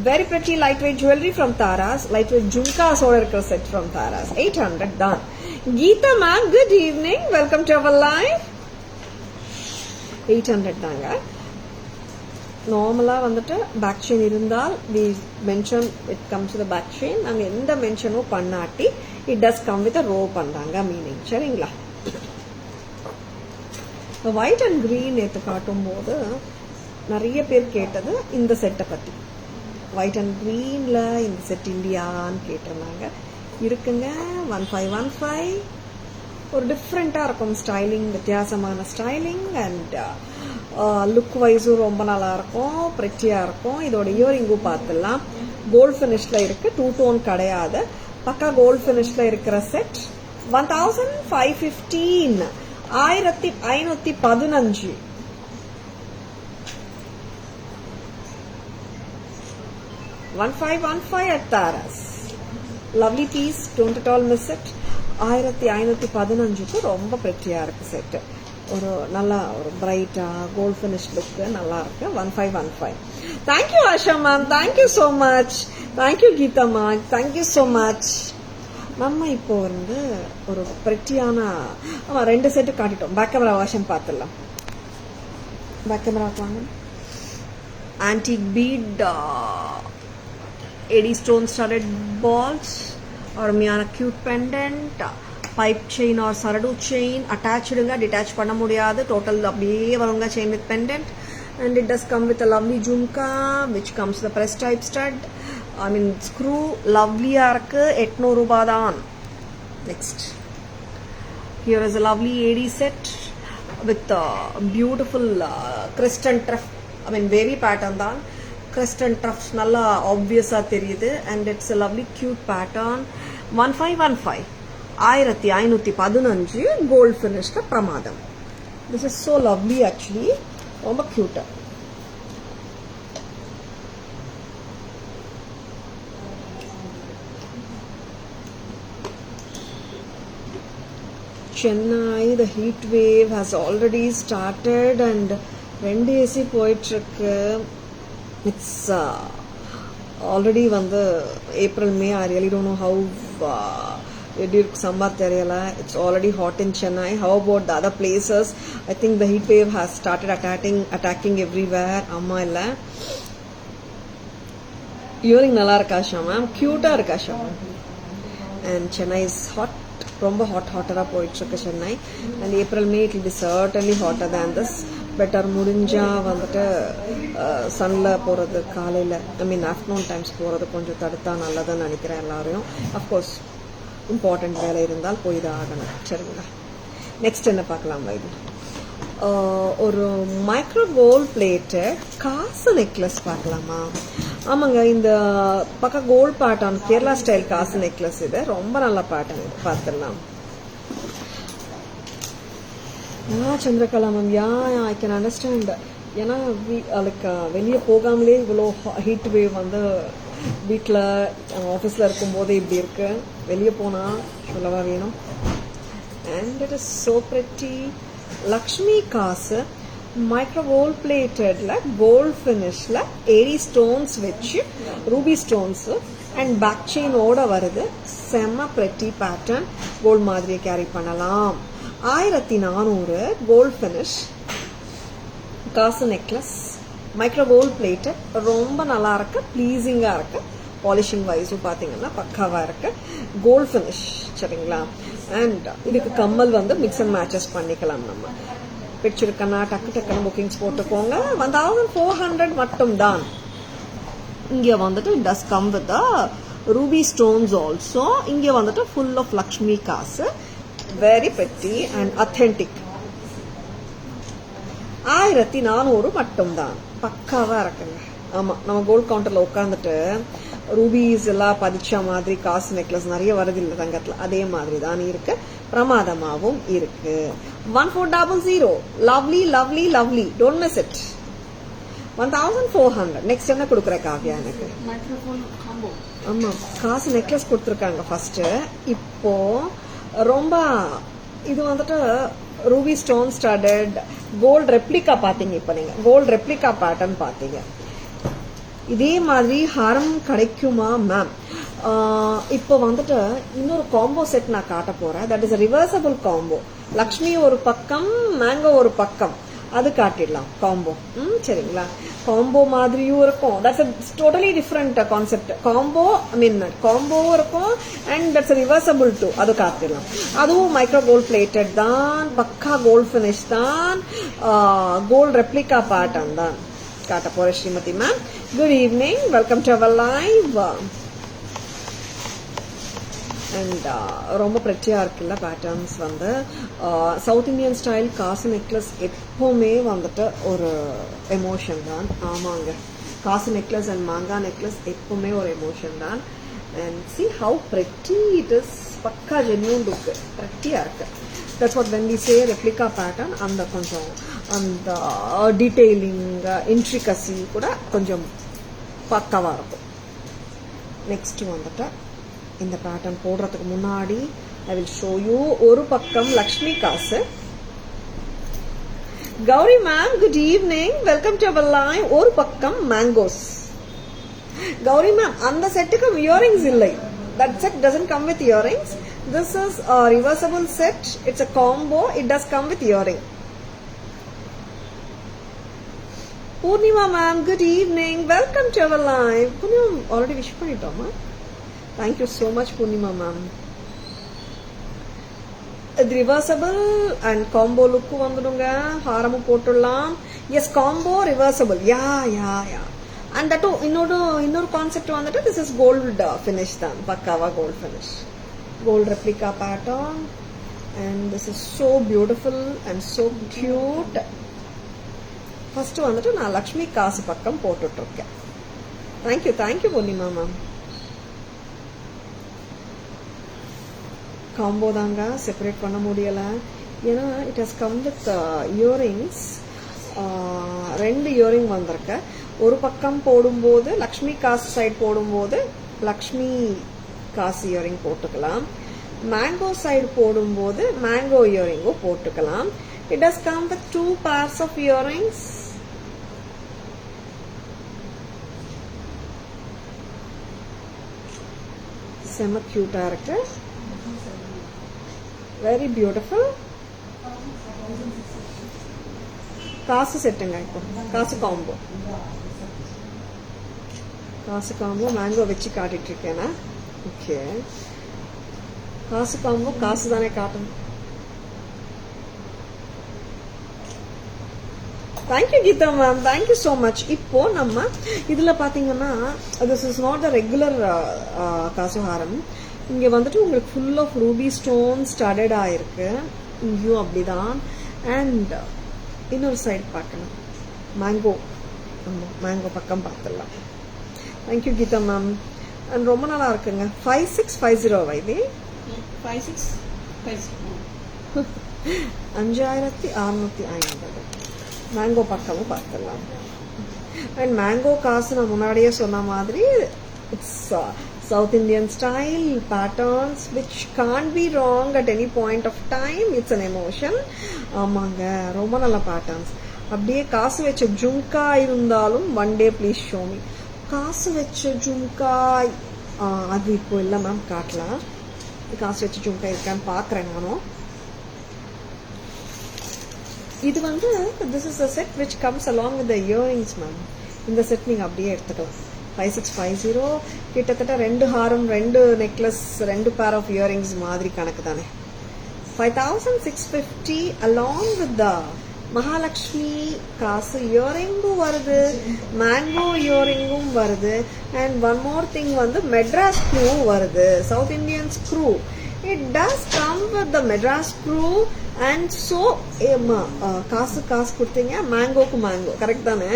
Very pretty lightweight jewelry from Taras. Lightweight jhumkas oda irukra set from Taras. 800 தான். Geeta ma'am, good evening. Welcome to our live. 800 தாங்க. நார்மலா வந்துட்டு பேக் செயின் இருந்தால் we mention it comes to the back chain. நாங்க எந்த மென்ஷனும் பண்ணாட்டி it does come with a row பண்றாங்க மீனிங். சரிங்களா? ஒயிட் அண்ட் கிரீன் நேற்று காட்டும் போது நிறைய பேர் கேட்டது இந்த செட்டை பத்தி. ஒயிட் அண்ட் கிரீன்ல இந்த செட் இந்தியான்னு கேட்டிருந்தாங்க. இருக்குங்க. 1515 ஒரு டிஃப்ரெண்டா இருக்கும் ஸ்டைலிங், வித்தியாசமான ஸ்டைலிங் அண்ட் லுக் வைஸும் ரொம்ப நல்லா இருக்கும், பிரிட்டியா இருக்கும். இதோட இயரிங்கும் பார்த்துடலாம். கோல்ட் ஃபினிஷ்ல இருக்கு, 2 டோன் கிடையாது, பக்கா கோல்ட் ஃபினிஷ்ல இருக்கிற set 1515, 1515. 1515 at Taras. Lovely piece, don't at all miss it. 1515 ரொம்ப பிரிட்டியா இருக்கு செட். ஒரு நல்லா ஒரு பிரைட்டா கோல்ட் ஃபினிஷ் லுக் நல்லா இருக்கு. 1515. Thank you Asha ma'am, thank you so much. Thank you Geetha ma'am, thank you so much. நம்ம இப்போ வந்து ஒரு பிரிட்டியான ரெண்டு செட்டு காட்டிட்டோம். பேக் கேமரா வாஷன் பார்த்துடலாம். பேக் கேமரா வாங்க. Antique bead AD stone studded balls, அருமையான cute pendant, pipe chain or saradu chain, attached detach பண்ண முடியாது, total அப்படியே வருங்க chain with pendant, and it does come with a lovely jhumka which comes with a press type stud. I mean screw lovely-ஆ இருக்கு. 800 ரூபாய் தான். Next, here is a lovely AD set with a beautiful crest and truff. I mean wavy pattern தான். crest and truffs நல்லா obvious-ஆ தெரியுது and it's a lovely cute pattern. 1515, 1515 gold finish பிரமாதம். This is so lovely actually, ரொம்ப cute. Chennai, the heat wave has already started and 2 AC போயிட்டு இருக்கு. It's already வந்து April, May. I really don't know how summer தெரியல. It's already hot in Chennai. How about the other places? I think the heat wave has started attacking everywhere. அம்மா இல்ல. இயரிங் நல்லா இருக்கா ஷாமா? கியூட்டா இருக்கா Sharma? And Chennai is hot. ரொம்ப hotter போயிட்டு இருக்கு Chennai. And April, May it will be certainly hotter than this. Better முடிஞ்சா வந்துட்டு சன்ல போறது காலையில, ஐ மீன் ஆஃப்டர்நூன் டைம்ஸ் போறது கொஞ்சம் தடுத்தா நல்லதுன்னு நினைக்கிறேன் எல்லாரையும். அஃப்கோர்ஸ் இம்பார்ட்டன்ட் வேலை இருந்தால் போய் தான் ஆகணும். சரிங்களா? நெக்ஸ்ட் என்ன பார்க்கலாம் வைது? ஒரு மைக்ரோ கோல்ட் பிளேட்டட் காசு நெக்லஸ் பார்க்கலாமா? ஆமாங்க, இந்த பக்கம் கோல்ட் பேட்டர்ன் கேரளா ஸ்டைல் காசு நெக்லஸ். இது ரொம்ப நல்ல பேட்டர்ன். இது பார்த்துடலாம். Chandrakala ma'am, I can understand. ஏன்னா லைக் வெளியே போகாமலே இவ்வளோ ஹீட் வேவ் வந்து வீட்டில் ஆஃபீஸில் இருக்கும்போது இப்படி இருக்கு. வெளியே போனால் சொல்லவா வேணும். And it is so pretty. Lakshmi காசு மைக்ரோ கோல்ட் பிளேட்டட்ல கோல்ட் ஃபினிஷ்ல ஏடி ஸ்டோன்ஸ் வச்சு ரூபி ஸ்டோன்ஸ் அண்ட் பேக் செயினோட வருது. செம்ம பிரிட்டி பேட்டர்ன். கோல்ட் மாதிரியே கேரி பண்ணலாம். 1400 கோல்ட் ஃபினிஷ் காசு நெக்லஸ், மைக்ரோ கோல்ட் பிளேட்டட். ரொம்ப நல்லா இருக்கு, ப்ளீஸிங்கா இருக்கு. பாலிஷிங் வைஸும் பார்த்தீங்கன்னா பக்காவா இருக்கு. Gold finish. சரிங்களா? அண்ட் இதுக்கு கம்மல் வந்து மிக்ஸ் அண்ட் மேட்சஸ் பண்ணிக்கலாம். நம்ம பிடிச்சிருக்கனா டக்குன்னு புக்கிங்ஸ் போட்டுக்கோங்க. 1400 மட்டும் தான். இங்க வந்துட்டு does come with ruby stones also. இங்க வந்துட்டு ஃபுல் ஆஃப் லக்ஷ்மி காசு. Very pretty and authentic. 1400 மட்டும் தான். பக்காவாக இருக்குங்க. ஆமாம், நம்ம கோல்ட் கவுண்டரில் உட்காந்துட்டு ரூபீஸ் எல்லாம் பதிச்ச மாதிரி காசு நெக்லஸ் நிறைய வருது இல்லை தங்கத்தில், அதே மாதிரி தான் இருக்கு. பிரமாதமாகவும் இருக்கு. 1400. Lovely lovely lovely, don't miss it. 1400. Next என்ன கொடுக்குற காவியா எனக்கு? ஆமா, காசு நெக்லஸ் கொடுத்துருக்காங்க ஃபர்ஸ்ட். இப்போ ரொம்ப இது வந்துட்டு ruby stone studded gold replica பாத்தீங்க. இப்ப நீங்க கோல்ட் ரெப்ளிகா பேட்டர்ன் பாத்தீங்க. இதே மாதிரி ஹாரம் கிடைக்குமா மேம்? இப்போ வந்துட்டு இன்னொரு காம்போ செட் நான் காட்ட போறேன். That is reversible combo. Lakshmi ஒரு பக்கம், மேங்கோ ஒரு பக்கம், அது காட்டிடலாம் காம்போ. சரிங்களா? காம்போ மாதிரியும் இருக்கும். That's totally different concept. Combo காம்போவும் இருக்கும் அண்ட் தட்ஸ் ரிவர்சபிள் டூ, அது காட்டிடலாம். அதுவும் மைக்ரோ கோல்ட் பிளேட்டட் தான், பக்கா கோல்ட் பினிஷ் தான், கோல்ட் ரெப்ளிகா பேட்டர்ன் தான் காட்ட போற Srimathi ma'am. Good evening, welcome to our live. And ரொம்ப பிரச்சியா இருக்குல்ல பேட்டர்ன்ஸ் வந்து. சவுத் இந்தியன் ஸ்டைல் காசு நெக்லஸ் எப்பவுமே வந்துட்டு ஒரு எமோஷன் தான். ஆமாங்க, காசு நெக்லஸ் அண்ட் மாங்கா நெக்லஸ் எப்பவுமே ஒரு எமோஷன் தான். And see how pretty it is. பக்கா ஜென்யூன் லுக், பிரெட்டியா இருக்கு. That's what when we say replica pattern. அந்த கொஞ்சம் அந்த டீட்டெயிலிங் இன்ட்ரிகசி கூட கொஞ்சம் பக்காவா இருக்கும். நெக்ஸ்ட் வந்துட்டு இந்த பேட்டர்ன் போடுறதுக்கு முன்னாடி ஐ வில் ஷோ யூ. ஒரு பக்கம் லக்ஷ்மி காசு. Gowri ma'am, good evening, welcome to our live. ஒரு பக்கம் மேங்கோஸ். கௌரி மேம், அந்த செட்டுக்கு இயரிங்ஸ் இல்லை. That set doesn't come with earrings. This is a reversible set. It's a combo. It does come with earring. Purnima ma'am, good evening. Welcome to our live. Purnima already wish பண்ணிட்டோமா? Thank you so much Purnima ma'am. இது reversible and combo look வந்துடுங்க. ஹாரமும் போட்டுடலாம். Yes, combo reversible. Yeah. And that இன்னொரு கான்செப்ட் வந்துட்டு this is gold finish தான், பக்காவா gold finish, gold replica pattern, and this is so beautiful and so cute. First வந்துட்டு நான் லக்ஷ்மி காசு பக்கம் போட்டுட்டு இருக்கேன். தேங்க்யூ பொன்னிமா மேம். காம்போ தாங்க, செப்பரேட் பண்ண முடியல. ஏன்னா it has come with earrings. 2 earring வந்திருக்கு. ஒரு பக்கம் போடும்போது லக்ஷ்மி காசு சைடு போடும்போது லக்ஷ்மி காசு இயரிங் போட்டுக்கலாம். மேங்கோ சைடு போடும்போது மேங்கோ இயரிங்கும் போட்டுக்கலாம். It does come with 2 pairs of earrings. செம கியூட்டா இருக்கு. Very beautiful. காசு செட்டுங்க. இப்போ காசு காம்போ மேங்கோ வச்சு காட்டிட்டு இருக்கேனா? ஓகே, காசு காம்போ காசு தானே காட்டணும். Thank you Geetha ma'am, thank you so much. இப்போ நம்ம இதுல பாத்தீங்கன்னா this is not the regular காசு ஹாரம். இங்க வந்துட்டு உங்களுக்கு full of ruby stone studded ஆயிருக்கு. இங்கேயும் அப்படிதான். அண்ட் இன்னொரு சைடு பார்க்கணும், மேங்கோ பக்கம் பார்த்துடலாம். Thank you Geetha ma'am. அண்ட் ரொம்ப நல்லா இருக்குங்க. 5650 வைதி 5650 மேங்கோ பக்கமும் பார்த்துடலாம். அண்ட் மேங்கோ காசு நான் முன்னாடியே சொன்ன மாதிரி it's South Indian style patterns which can't be wrong at any point of time. It's an emotion. ஆமாங்க, ரொம்ப நல்ல பேட்டர்ன்ஸ். அப்படியே காசு வச்ச ஜும்கா இருந்தாலும் one day please show me. காசு வச்ச ஜும்கா அது இப்போ இல்லை மேம், காட்டலாம். காசு வச்ச ஜும்கா இருக்கான்னு பார்க்குறேன் நானும். இது வந்து this is a set which comes along with the earrings ma'am. இந்த செட் நீங்கள் அப்படியே எடுத்துக்கலாம். 5650 கிட்டத்தட்ட 2 ஹாரம், 2 நெக்லஸ், 2 பேர் ஆஃப் இயரிங்ஸ் மாதிரி கணக்கு தானே. 5650 along with the மகாலட்சுமி காசு இயரிங்கும் வருது, மேங்கோ இயரிங்கும் வருது. அண்ட் ஒன் மோர் திங் வந்து மெட்ராஸ் ஸ்க்ரூ வருது, south Indian screw. It does come with the Madras screw and so காசு கொடுத்தீங்க, மேங்கோக்கு மேங்கோ. கரெக்ட் தானே?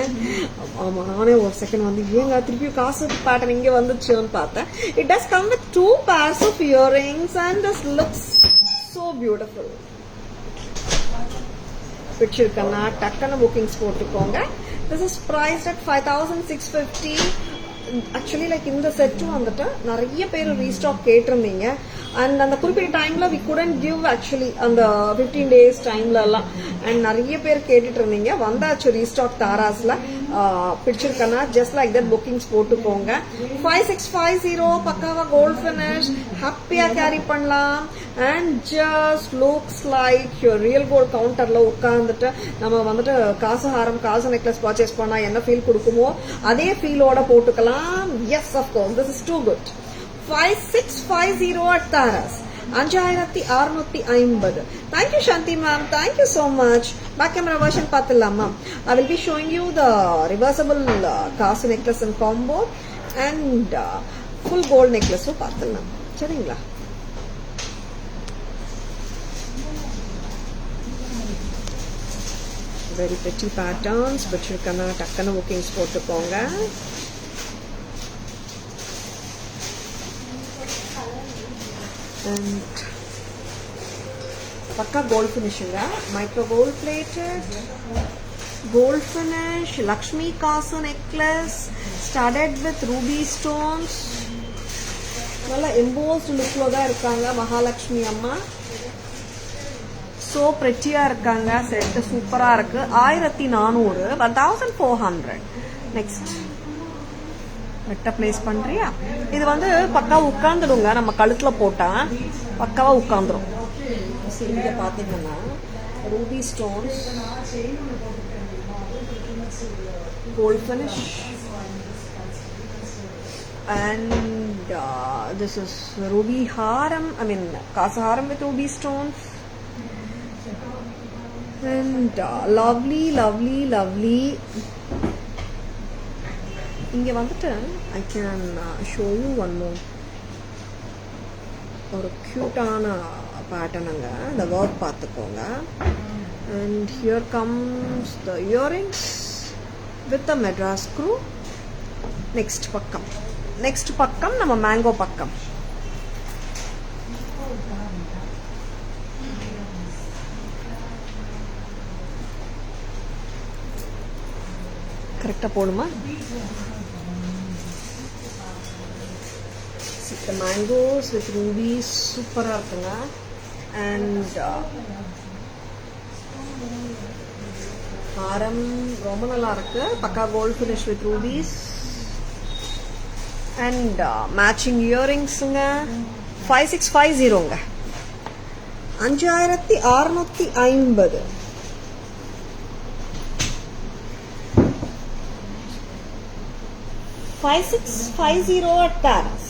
ஆமாம், நானே ஒரு செகண்ட் வந்து ஏங்க திருப்பியும் காசு பேட்டர்ன் இங்கே வந்துச்சுன்னு பார்த்தேன். It does come with 2 pairs of earrings and this looks so beautiful. பிடிச்சிருக்கேன்னா டக்குன்னு புக்கிங்ஸ் போட்டுக்கோங்க. This is prized at 5650. Actually like இந்த செட்டும் வந்துட்டு நிறைய பேர் ரீஸ்டாக் கேட்டிருந்தீங்க. அண்ட் அந்த குறிப்பிட்ட டைம்ல வி குடன்ட் கிவ் ஆக்சுவலி அந்த 15 days டைம்ல எல்லாம். அண்ட் நிறைய பேர் கேட்டுட்டு இருந்தீங்க. வந்தாச்சு ரீஸ்டாக் தாராஸ்ல. பிடிச்சிருக்கேன்னா ஜஸ்ட் லைக் தட் புக்கிங்ஸ் போட்டுக்கோங்க. 5650 பக்காவா கோல்ட் ஃபினிஷ், ஹாப்பியா கேரி பண்ணலாம். And just looks like real gold கவுண்டர்ல உட்காந்துட்டு நம்ம வந்துட்டு காசு ஹாரம், காசு நெக்லஸ் பர்ச்சேஸ் பண்ணா என்ன ஃபீல் கொடுக்குமோ அதே ஃபீலோட போட்டுக்கலாம். Yes, of course this is too good. 5650 at Taras. 5650. Thank you Shanti ma'am, thank you so much. Back camera version paathalam. I will be showing you the reversible kasu necklace and combo and full gold necklace paathalam. Seringla. Very pretty patterns, but you can takkana bookings potukonga. And pakka gold finishing, micro gold plated, gold finish, Lakshmi Kasu necklace, studded with ruby stones. Nalla embossed look lo da irukanga Mahalakshmi amma. So pretty ah irukanga, set super ah irukku. 1400, 1400. Next வெட்ட பிளேஸ் பண்றியா? இது வந்து பக்காவா உட்கார்ந்துடுங்க. நம்ம கழுத்துல போட்டா பக்காவா உட்கார்ந்துரும். இங்க பாத்தீங்கன்னா ruby stones, gold finish and this is ruby haram, I mean kasa haram with ruby stones and lovely. இங்க வந்துட்டு I can show you one more. ஒரு கியூட்டான பேட்டர்னுங்க. இந்த ஒர்க் பார்த்துக்கோங்க. And here comes the earrings with the Madras screw. Next பக்கம் நம்ம மேங்கோ பக்கம். கரெக்டா போடுமா? The mangoes with rubies super இருக்குங்க. And ஹாரம் ரொம்ப நல்லா இருக்கு. Pucca gold finish with rubies and matching earringsங்க. 5650ங்க. 5650. at Taras.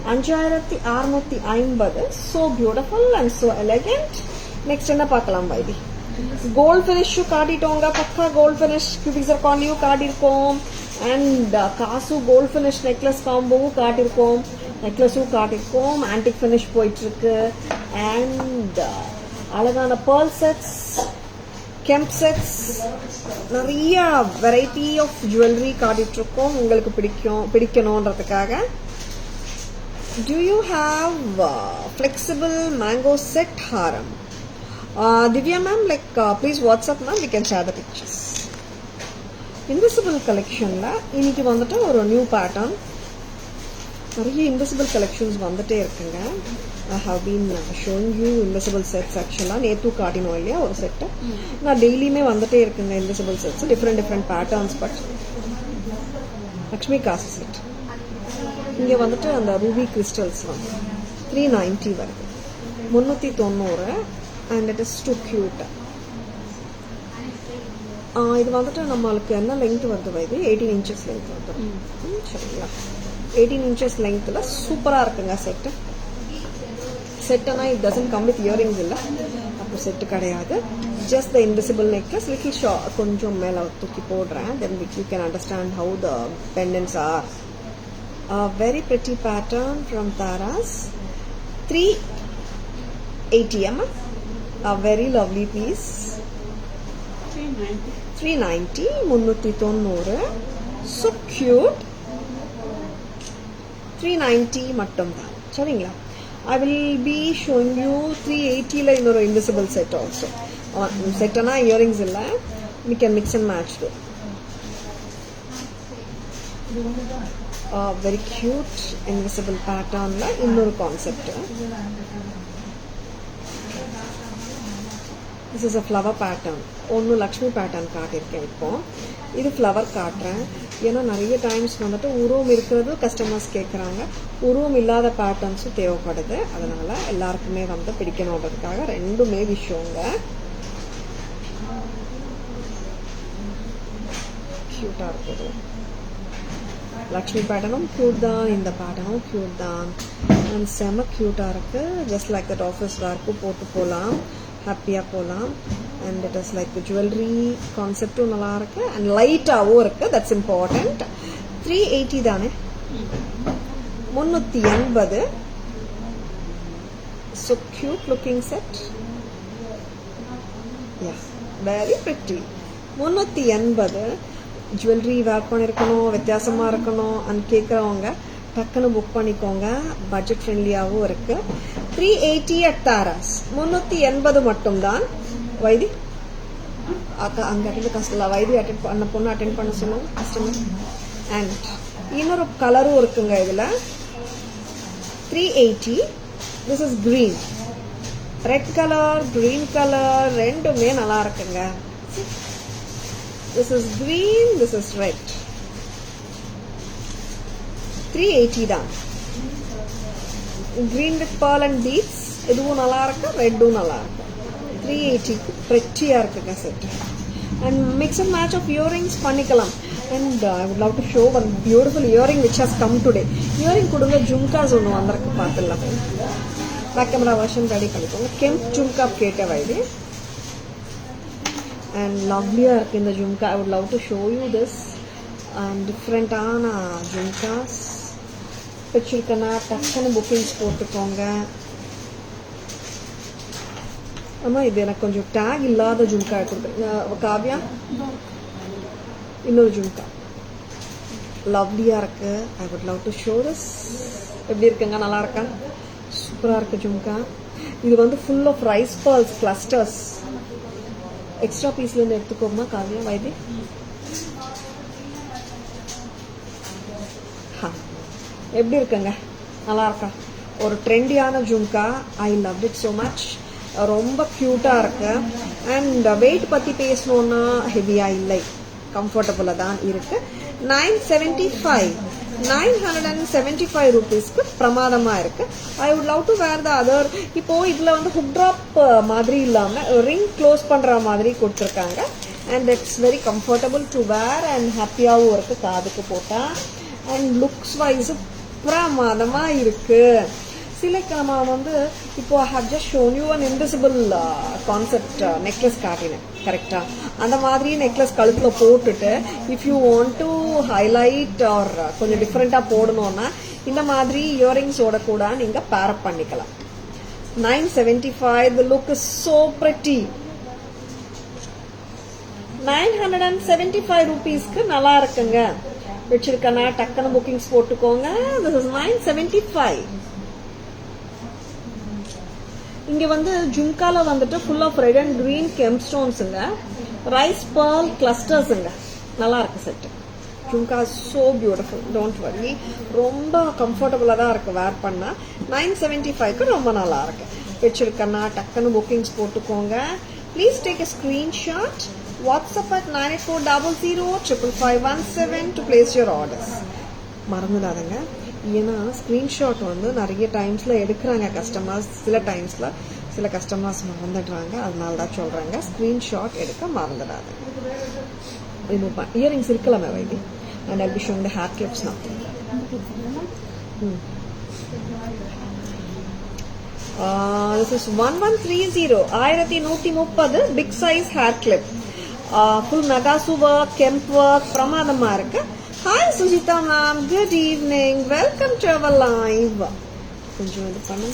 5650. So beautiful and so elegant. Next என்ன பார்க்கலாம் baby? Gold finish காட்டிட்டோங்க. பக்கா gold finish cubic zirconia காட்டிருக்கோம். And காசு gold finish necklace combo காட்டிருக்கோம். necklace காட்டிருக்கோம். antique finish போயிட்டு இருக்கு. And அழகான pearl sets, kemp sets, நிறைய வெரைட்டி ஆஃப் ஜுவல்லரி காட்டிட்டு இருக்கோம். உங்களுக்கு பிடிக்கணும்ன்றதுக்காக. Do you have flexible mango set haram? Divya ma'am, like please WhatsApp ma'am, we can share the pictures. Invisible collection la இன்னைக்கு வந்துட்டு ஒரு நியூ பேட்டர்ன். நிறைய invisible collections வந்துட்டே இருக்குங்க. I have been showing you invisible sets actually. நேத்து காட்டினோம் இல்லையா ஒரு செட். நான் டெய்லியுமே வந்துட்டே இருக்குங்க invisible sets, different patterns. but Lakshmi காசு செட் இங்க வந்துட்டு அந்த ரூபி கிறிஸ்டல்ஸ் வந்து 390 வருது. 390 and it is too cute. இது வந்துட்டு நம்மளுக்கு என்ன லெங்த் வருது வைது? 18 inches லெங்த் வருது. சரிங்களா? 18 inches லெங்த்ல சூப்பரா இருக்குங்க set. செட்னா it doesn't come with earrings இல்ல. அப்போ செட் கிடையாது. just the invisible necklace, little short, கொஞ்சம் மேல தூக்கி போடுறேன். then you can understand how the pendants are. A very pretty pattern from Taras. 380 mm. A very lovely piece. 390. 390. So cute. 390 மட்டும்தான். சரிங்களா? I will be showing you 380 இன்னொரு invisible set also. செட்னா இயரிங்ஸ் இல்லை, we can mix and match too. Very cute invisible patternல இன்னொரு concept. This is a flower pattern. ஒன்று லக்ஷ்மி பேட்டர்ன் காட்டியிருக்கேன். இப்போ இது ஃப்ளவர் காட்டுறேன். ஏன்னா நிறைய டைம்ஸ் வந்துட்டு உருவம் இருக்கிறது கஸ்டமர்ஸ் கேட்குறாங்க, உருவம் இல்லாத பேட்டர்ன்ஸும் தேவைப்படுது. அதனால எல்லாருக்குமே வந்து பிடிக்கணுன்றதுக்காக ரெண்டுமே விஷயங்க. க்யூட்டாக இருக்குது. லக்ஷ்மி பேட்டர்னும் க்யூட் தான், இந்த பேட்டர்னும் க்யூட் தான். அண்ட் செம க்யூட்டாக இருக்குது. ஜஸ்ட் லைக் தட் ஆஃபீஸ் ஒர்க்கும் போட்டு போகலாம், ஹாப்பியாக போகலாம். And it is like jewellery கான்செப்டும் நல்லா இருக்கு அண்ட் லைட்டாகவும் இருக்கு. That's important. 380 தானே, 380. So cute looking set. Yeah, very pretty. 380. Jewellery wear பண்ணியிருக்கணும், வித்தியாசமாக இருக்கணும் அண்ட் கேட்குறவங்க டக்குன்னு புக் பண்ணிக்கோங்க. பட்ஜெட் ஃப்ரெண்ட்லியாகவும் இருக்கு. 380 at தாராஸ். 380 மட்டும்தான். வைதி அக்கா அங்கே அட்டெண்ட் கஸ்டமர் வைதி அட்டெண்ட் பண்ண பொண்ணு அட்டெண்ட் பண்ண சொல்லுங்க கஸ்டமர். அண்ட் இன்னொரு கலரும் இருக்குங்க இதில். 380. This is green. Red colour, green colour ரெண்டுமே நல்லா இருக்குங்க. This is green, this is red. 380 தான். Green with pearl and beads. இதுவும் நல்லா இருக்கு, ரெட்டும் நல்லா இருக்கு. 380 pretty-ஆ இருக்குங்க set. And mix and match of earrings பண்ணிக்கலாம். And I would love to show one beautiful earring which has come today. Earring கொடுங்க ஜும்காஸ் ஒன்று வந்திருக்கு, பார்த்துடலாம். பேக் கேமரா வெர்ஷன் ரெடி பண்ணிக்கோங்க. கெம்ப் ஜும்கா கேட்ட வைதி. And lovely-ஆ இருக்கு இந்த jhumka. I would love to show you this. And different-ஆன jhumkas பிடிச்சிருக்கனா டக்குன்னு புக்கிங்ஸ் போட்டுக்கோங்க. ஆமாம், இது எனக்கு கொஞ்சம் டேக் இல்லாத ஜும்கா கொடுத்துருங்க காவ்யா. இன்னொரு ஜும்கா லவ்லியாக இருக்கு. I would love to show this. எப்படி இருக்குங்க, நல்லா இருக்கா? சூப்பராக இருக்கு ஜும்கா. இது வந்து full of rice pearls clusters. Extra பீஸ்லேருந்து எடுத்துக்கோமா காவியா வைத்தி. எப்படி இருக்குங்க, நல்லா இருக்கா? ஒரு ட்ரெண்டியான jhumka. I love it so much. ரொம்ப க்யூட்டாக இருக்கு. அண்ட் வெயிட் பற்றி பேசணுன்னா ஹெவியாக இல்லை, கம்ஃபர்டபுளாக தான் இருக்கு. 975. 975 rupeesக்கு பிரமாதமாக இருக்கு. I would love to wear the other. இப்போ இதில் வந்து ஹுக் ட்ராப் மாதிரி இல்லாமல் ரிங் க்ளோஸ் பண்ணுற மாதிரி கொடுத்துருக்காங்க. And it's very comfortable to wear and ஹாப்பியாகவும் இருக்கு காதுக்கு போட்டால். அண்ட் லுக்ஸ் வைஸ் பிரமாதமாக இருக்கு. சில நம்ம வந்து இப்போ I have just shown you an invisible concept necklace காட்டினேன் கரெக்டா? அந்த மாதிரி நெக்லஸ் கழுத்தில் போட்டுட்டு if you want to highlight or கொஞ்சம் டிஃப்ரெண்ட்டாக போடணும்னா இந்த மாதிரி இயரிங்ஸோட கூட நீங்கள் பேரப் பண்ணிக்கலாம். 975. The look is so pretty. 975 rupeesக்கு நல்லா இருக்குங்க. வச்சிருக்கனா டக்குன்னு புக்கிங்ஸ் போட்டுக்கோங்க. This is 975. இங்க வந்து ஜும்கால வந்துட்டு full of red and green gem ஸ்டோன்ஸுங்க, ரைஸ் பர்ல் கிளஸ்டர்ஸுங்க. நல்லா இருக்கு set. Jhumka so beautiful. Don't worry, ரொம்ப கம்ஃபர்டபுளாக தான் இருக்கு வேர் பண்ணா. 975க்கு ரொம்ப நல்லா இருக்கு. வச்சிருக்கனா டக்குன்னு புக்கிங்ஸ் போட்டுக்கோங்க. Please take a screenshot. WhatsApp at 94005517 to place your orders. மறந்துடாதுங்க. ஏன்னா ஸ்க்ரீன்ஷாட் வந்து நிறைய டைம்ஸில் எடுக்கிறாங்க கஸ்டமர்ஸ், சில கஸ்டமர்ஸ் மறந்துடுறாங்க. அதனால தான் சொல்கிறாங்க, ஸ்க்ரீன்ஷாட் எடுக்க மறந்துடாது. ரிமூவ் இயரிங்ஸ் இருக்கலாமே why this. And I'll be showing the hair clips now. This is 1130. 1130 big size hair clip. Full Nagasu work, Kemp work, பிரமாதமாக இருக்கு. Hi Sujita ma'am, good evening. Welcome to our live. கொஞ்சம் இது பண்ணு.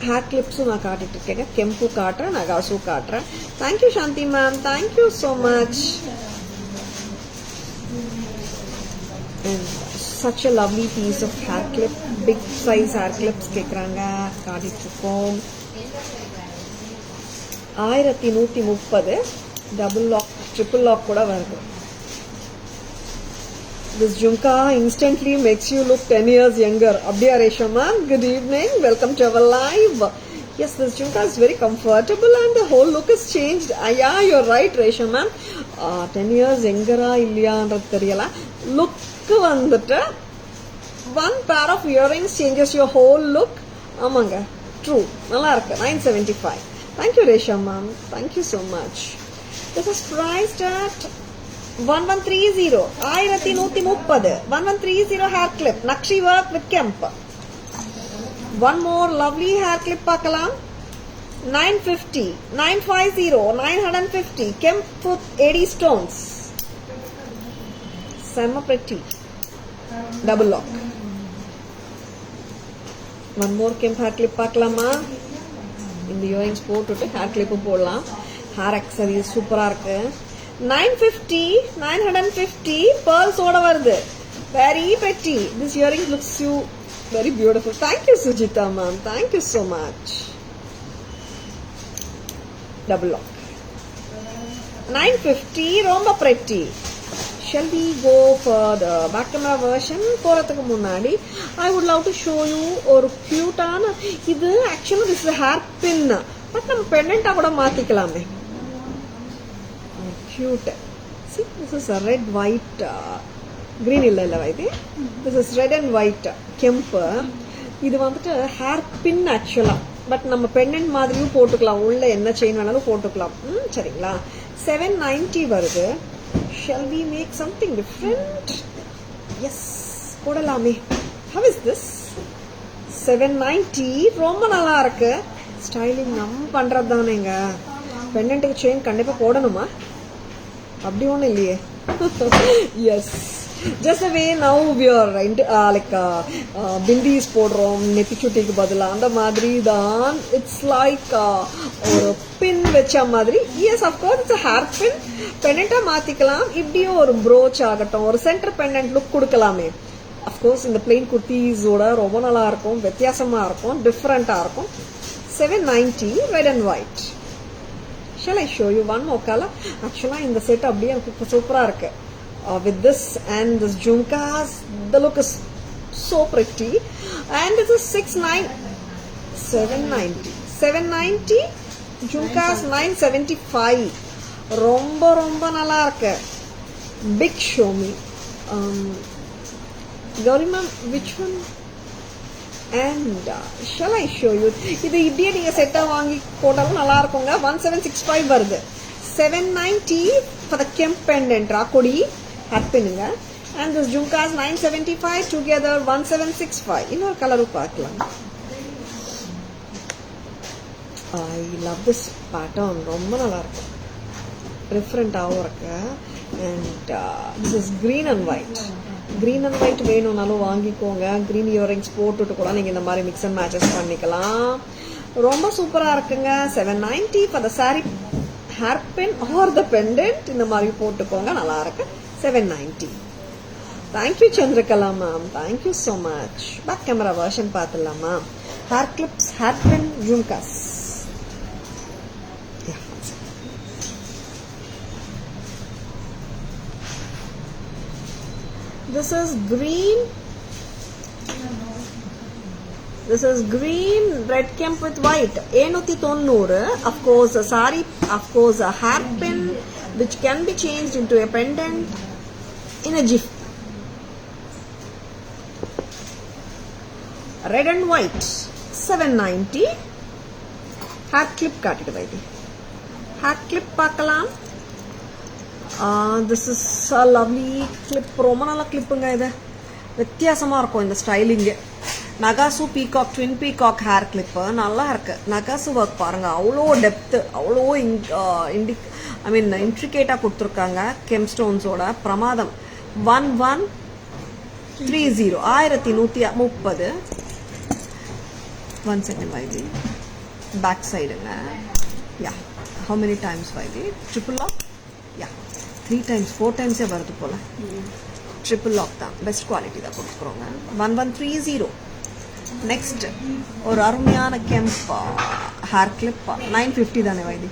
ஹேர் கிளிப்ஸும் நான் காட்டிட்டு இருக்கேன். கெம்பு காட்டுறேன், நகாசு காட்டுறேன். Thank you Shanthi ma'am, thank you so much. And such a lovely piece of hair clip, big size hair clips கேக்குறாங்க, காட்டிட்டு இருக்கோம். 1130 டபுள் லாக் ட்ரிபிள் லாக் கூட வருது. This jhumka instantly makes you look 10 years younger. Abdiya Resha ma'am, good evening, welcome to our live. Yes, this jhumka is very comfortable and the whole look has changed. Yeah, you're right Resha ma'am. 10 years younger இல்லையா ன்றது தெரியல. Look வந்துட்டு one pair of earrings changes your whole look. ஆமாங்க, true, நல்லா இருக்கு. 975. Thank you Resha ma'am, thank you so much. This is priced at 1130. 1130. 1130 hair clip, Nakshi work with Kemp. One more lovely hair clip பார்க்கலாம். 950, 950, 950 Kemp with 80 stones. Semi pretty. Double lock. One more Kemp hair clip பார்க்கலாமா? இந்த இயரிங்ஸ் போட்டுட்டு ஹேர் கிளிப்பும் போடலாம். ஹேர் அக்சசரிஸ் சூப்பரா இருக்கு. 950, 950 pearls ஓட வருது. Very pretty. This earring looks you very beautiful. Thank you Sujita ma'am. Thank you so much. Double lock. 950 ரொம்ப pretty. Shall we go for the back camera version? போறதுக்கு முன்னாடி I would love to show you ஒரு cute-ஆன, இது actually this is a hair pin, but நம்ம pendant-ஆ கூட மாத்திக்கலாமே. Cute. See, this is a red white green illa vaidi. This is red and white kemp. இது வந்துட்டு ஹேர் பின் ஆக்சுவலா, பட் நம்ம பெண்டன்ட் மாதிரியும் போட்டுக்கலாம். உள்ள என்ன செயின் வேணாலும் போட்டுக்கலாம். சரிங்களா? 790 வருது. Shall we make something different? Yes, போடலாமே. How is this? 790 ரொம்ப நல்லா இருக்கு. ஸ்டைலிங் நம்ம பண்றது தானேங்க. பெண்டன்ட்டுக்கு செயின் கண்டிப்பா போடணுமா? அப்படி ஒன்றும் இல்லையே. Yes, just way now we are like bindis போடுறோம் நெத்திச்சுட்டிக்கு பதிலாக, அந்த மாதிரி தான். இட்ஸ் லைக் ஒரு பின் வச்ச மாதிரி. Yes, of course it's hair pin. பெண்டன்ட்டாக மாற்றிக்கலாம். இப்படியும் ஒரு ப்ரோச் ஆகட்டும், ஒரு சென்டர் பெண்டன்ட் லுக் கொடுக்கலாமே. அஃப்கோர்ஸ் இந்த பிளெயின் குர்த்திஸோட ரொம்ப நல்லா இருக்கும், வித்தியாசமாக இருக்கும், டிஃப்ரெண்ட்டாக இருக்கும். 790 red and white. Shall I show you one more color? Actually, in the set அப்படியே எனக்கு சூப்பரா இருக்கு. With this and this jhumkas, the look is so pretty. And this is 790. 790 jhumkas 975. ரொம்ப ரொம்ப நல்லா இருக்கு. Big show me. Gauri ma'am, which one? And shall I show you? இது இப்படியே நீங்க செட்டா வாங்கி போட்டாலும் நல்லா இருக்குங்க. 1765 வருது. 790 for the Kemp pendant ராக்கோடி ஹேர் பின்னுங்க. And this jhumkas 975 together 1765. இன்னொரு கலரும் பார்க்கலாம். I love this pattern. ரொம்ப நல்லா இருக்கு. டிஃப்ரெண்டாகவும் இருக்கு. And this is green and white. Green and white வேணும்னாலும் வாங்கிக்கோங்க. கிரீன் இயரிங்ஸ் போட்டுட்டு கூட நீங்கள் இந்த மாதிரி மிக்ஸ் அண்ட் மேட்சஸ் பண்ணிக்கலாம். ரொம்ப சூப்பராக இருக்குங்க. 790 for the sorry hair pin or the pendant. இந்த மாதிரி போட்டுக்கோங்க, நல்லா இருக்கு. 790. Thank you Chandrakala ma'am, thank you so much. Back camera version பார்த்துடலாமா? Hair clips, hair pin, jhumkas. This is green. This is green, red Kemp with white. 790. Of course, a sari. Of course, a hair pin, which can be changed into a pendant in a jiff. Red and white. 790. Hair clip காட்டிட்டு வைதி. Hair clip பார்க்கலாம். This is a lovely clip. ரொம்ப நல்ல கிளிப்புங்க. இது வித்தியாசமா இருக்கும் இந்த ஸ்டைலிங்கு. நகாசு peacock, twin peacock hair clip நல்லா இருக்கு. நகாசு ஒர்க் பாருங்க, அவ்வளோ டெப்த்து, அவ்வளோ இன்ட்ரிகேட்டா கொடுத்துருக்காங்க. கெம் ஸ்டோன்ஸோட பிரமாதம். 1130. 1130. 1 second Vaidi. Back side. Yeah. How many times Vaidi? Triple lock? Yeah. 3 times, 4 times varudhu pola. Triple lock da. Best quality da kodukronga. 1130. Next, or arumiyana kemp hair clip 950 dane Vaidi.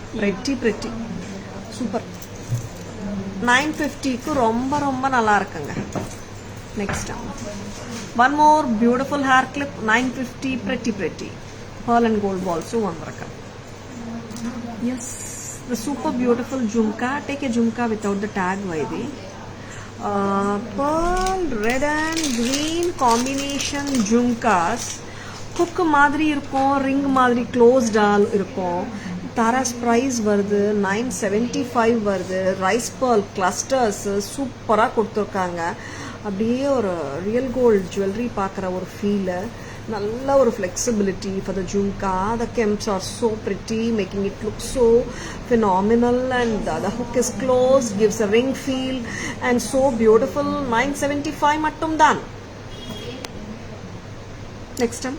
Pretty. Super. 950 ku romba nalla irukanga. Next one more beautiful hair clip 950 pretty. Pearl and gold balls vandirukka. Yes, the super beautiful jhumka. Take a jhumka without the tag Vaidi. Pearl red and green combination jhumkas. Hook மாதிரி இருக்கும், ring மாதிரி closed all இருக்கும். Tara's price வருது 975 வருது. Rice pearl clusters சூப்பரா கொடுத்திருக்காங்க. அப்படியே ஒரு ரியல் கோல்ட் ஜுவல்லரி பார்க்குற ஒரு ஃபீல், நல்ல ஒரு flexibility for the jhumka. The kems are so pretty, making it look so phenomenal, and the hook is closed, gives a ring feel and so beautiful. 975 mattum dhan. Next time,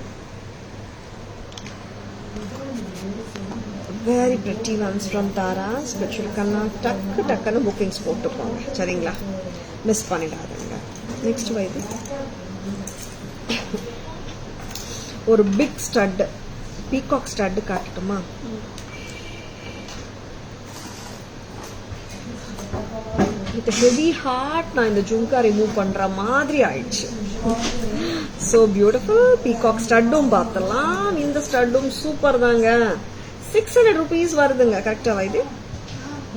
very pretty ones from Tara's. Vechirukana takku bookings போட்டுக்கோங்க சரிங்களா, மிஸ் பண்ணிடாதீங்க. நெக்ஸ்ட் வைது ஒரு பிக் ஸ்டட், பீகாக் ஸ்டட் காட்டட்டுமா? வித் ஹெவி ஹார்ட் நான் இந்த ஜும்கா ரிமூவ் பண்ற மாதிரி ஆயிடுச்சு. ஸோ பியூட்டிஃபுல் பீகாக் ஸ்டட்டும் பார்த்தலாம். இந்த ஸ்டட்டும் சூப்பர் தாங்க. 600 rupees வருதுங்க. கரெக்டா வைது?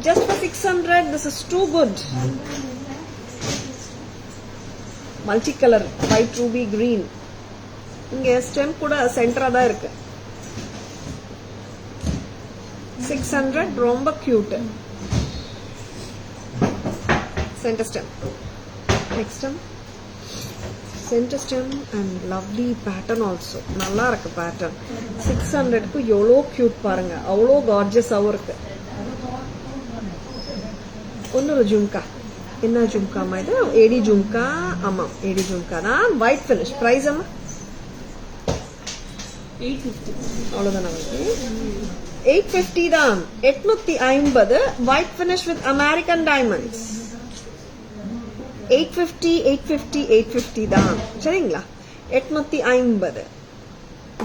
Just for 600, this is too good. Multicolor white ruby green. இங்க ஸ்டெம் கூட சென்டரா தான் இருக்கு. 600 ரொம்ப cute. Center stem. Next stem. Center stem and lovely pattern also. நல்லா இருக்கு pattern. 600 க்கு எவ்வளோ கியூட் பாருங்க. அவ்வளோ கார்ஜியஸாவும் இருக்கு. ஒன்னொரு ஜும்கா. என்ன ஜும்காமா இது? ஏடி ஜும்கா. ஆமா, ஏடி ஜும்கா தான். White finish. பிரைஸ் அம்மா 850. அவ்வளவுதானா? 850 தான். 850 white finish with American diamonds. 850 தான் சரிங்களா. 850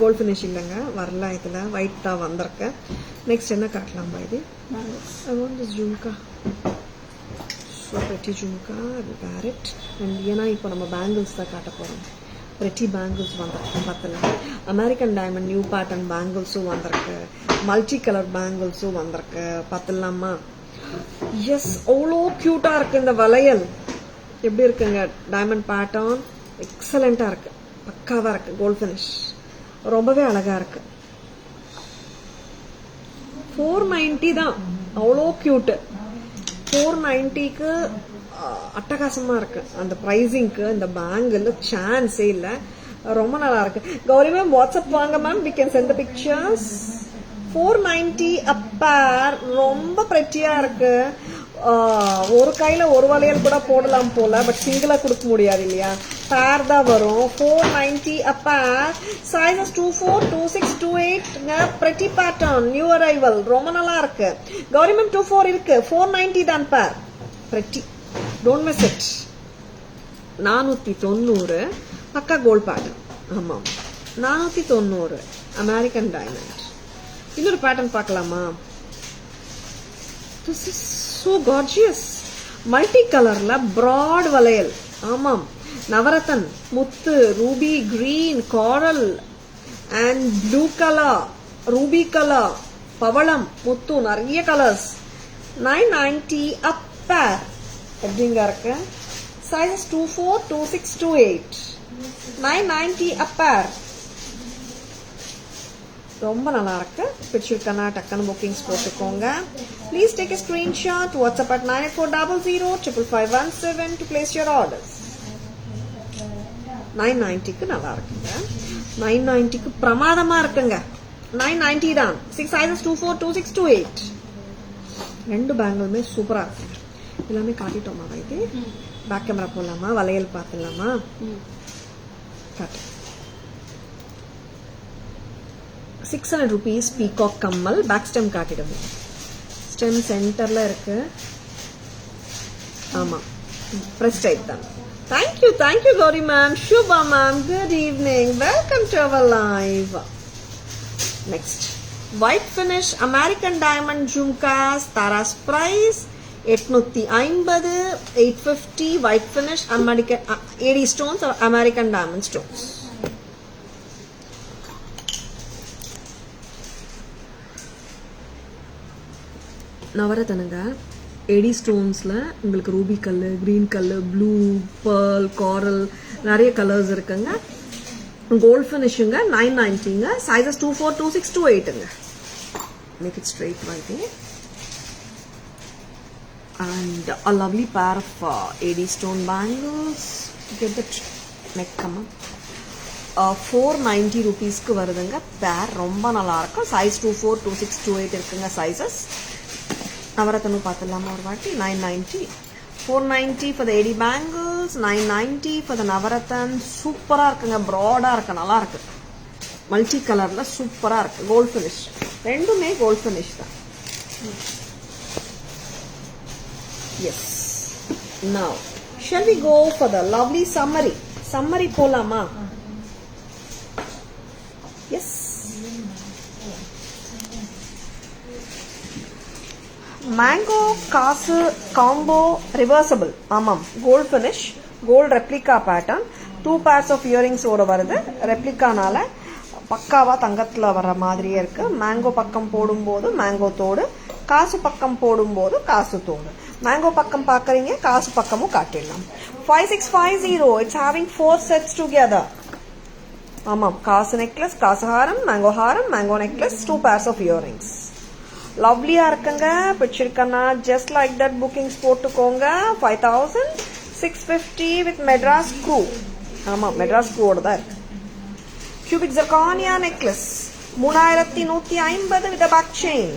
கோல்ட் ஃபினிஷ் இல்லைங்க, வரல இதுல. ஒயிட் தான் வந்திருக்கு. நெக்ஸ்ட் என்ன காட்டலாம் இது? I want this jhumka. So pretty jhumka. I will wear it. And ஏன்னா இப்போ நம்ம பேங்கிள்ஸ் தான் காட்ட போறோம். pretty bangles வந்திருக்கு பார்த்தலாம். அமெரிக்கன் டைமண்ட் நியூ பேட்டர்ன் பேங்கிள்ஸும் வந்திருக்கு. மல்டி கலர் பேங்கிள்ஸும் வந்திருக்கு பார்த்தலாமா? எஸ், அவ்வளோ கியூட்டா இருக்கு இந்த வளையல். எப்படி இருக்குங்க? டைமண்ட் பேட்டர்ன் எக்ஸலண்டா இருக்கு, பக்காவா இருக்கு. கோல்ட் ஃபினிஷ் ரொம்பவே அழகா இருக்கு. 490 தான். அவ்வளோ கியூட். 490க்கு அட்டகாசமா இருக்கு. அந்த பிரைசிங்க்கு இந்த பேங்கிள் சான்ஸே இல்லை. ரொம்ப நல்லா இருக்கு. கௌரி மேம் வாட்ஸ்அப் வாங்க ma'am, we can send the pictures. 490 a pair. ரொம்ப பிரெட்டியா இருக்கு. ஒரு கையில ஒரு வளையல் கூட போடலாம் போல, பட் சிங்கிளா கொடுக்க முடியாது இல்லையா, பேர் தான் வரும். 490 a pair. Sizes 24, 26, 28. pretty pattern, new arrival. ரொம்ப நல்லா இருக்கு. கௌரி மேம் 24 இருக்கு. 490 தான் பேர். pretty, don't miss it. 490 பக்கா கோல்ட் பேட்டர்ன். ஆமா, 490 அமெரிக்கன் டைமண்ட். இன்னொரு பேட்டர்ன் பார்க்கலாமா? This is so gorgeous. Multi கலர்ல பிராட் வளையல். ஆமாம், நவரத்தன் முத்து, ruby green, coral and blue colour, ruby colour, பவளம், முத்து, நிறைய கலர்ஸ். 990 a pair. எப்படிங்க இருக்கு? Sizes 24, 26, 28. 990 a pair. ரொம்ப நல்லா இருக்கு. பிடிச்சிருக்கனா டக்குன்னு புக்கிங்ஸ் போட்டுக்கோங்க. Please take a screenshot. WhatsApp at 9840055517 to place your orders. 990க்கு நல்லா இருக்குங்க. 990க்கு பிரமாதமா இருக்குங்க. 990 தான். 6 sizes 24, 26, 28. ரெண்டு பேங்கிளுமே சூப்பரா இருக்கு. எல்லாமே காட்டிட்டோமா? இது பேக் கேமரா போடலாமா? வளையல் பார்த்துலாமா? காட்டு. 600 rupees peacock kammal. Back stem காட்டிடுங்க. Stem centerல இருக்கு. ஆமா. Press type தான். Thank you Gauri ma'am. Shubha ma'am, good evening. Welcome to our live. Next, white finish American diamond jhumkas. Tara's price 850, 850 white finish American AD stones or American diamond stones. நவரத்தனங்க ஏடி ஸ்டோன்ஸில் உங்களுக்கு ரூபி கல்லு, க்ரீன் கல்லு, ப்ளூ, பேர்ல், காரல் நிறைய கலர்ஸ் இருக்குங்க. கோல்ட் ஃபினிஷுங்க 990ங்க. சைஸஸ் 24, 26, 28ங்க. Make it straight white. And a lovely pair of AD stone bangles. Get that neck come up. 490 rupeesக்கு வருதுங்க. பேர் ரொம்ப நல்லா இருக்கும். சைஸ் 24, 26, 28 இருக்குங்க சைஸஸ். நவரத்தனும் பார்த்துடலாமா ஒரு வாட்டி. 990, 490 for the AD bangles, 990 for the navratan. சூப்பராக இருக்குங்க, ப்ராடாக இருக்கு, நல்லா இருக்கு. மல்டி கலரில் சூப்பராக இருக்கு. கோல்ட் ஃபினிஷ், ரெண்டுமே கோல்ட் ஃபினிஷ் தான். Yes. Now shall we go for the lovely summary போலாமா? எஸ். மேங்கோ காசு காம்போ ரிவர்சபிள். ஆமாம், gold finish, gold replica pattern. 2 pairs of இயரிங்ஸோட வருது. ரெப்ளிகானால பக்காவா தங்கத்தில் வர்ற மாதிரியே இருக்கு. மேங்கோ பக்கம் போடும்போது மேங்கோ தோடு, காசு பக்கம் போடும்போது காசு தோடு. மேங்கோ பக்கம் பார்க்குறீங்க, காசு பக்கமும் காட்டிடலாம். 5650. It's having 4 sets together. ஆமாம், காசு நெக்லஸ், காசு ஹாரம், mango necklace, 2 pairs of earrings. லவ்லியா இருக்குங்க. பிடிச்சிருக்கனா ஜஸ்ட் லைக் தட் புக்கிங்ஸ் போட்டுக்கோங்க. 5650 வித் மெட்ராஸ் ஸ்க்ரூ. ஆமா, மெட்ராஸ் ஸ்க்ரூவோட தான் இருக்கு. Cubic zirconia necklace 3150 with back chain.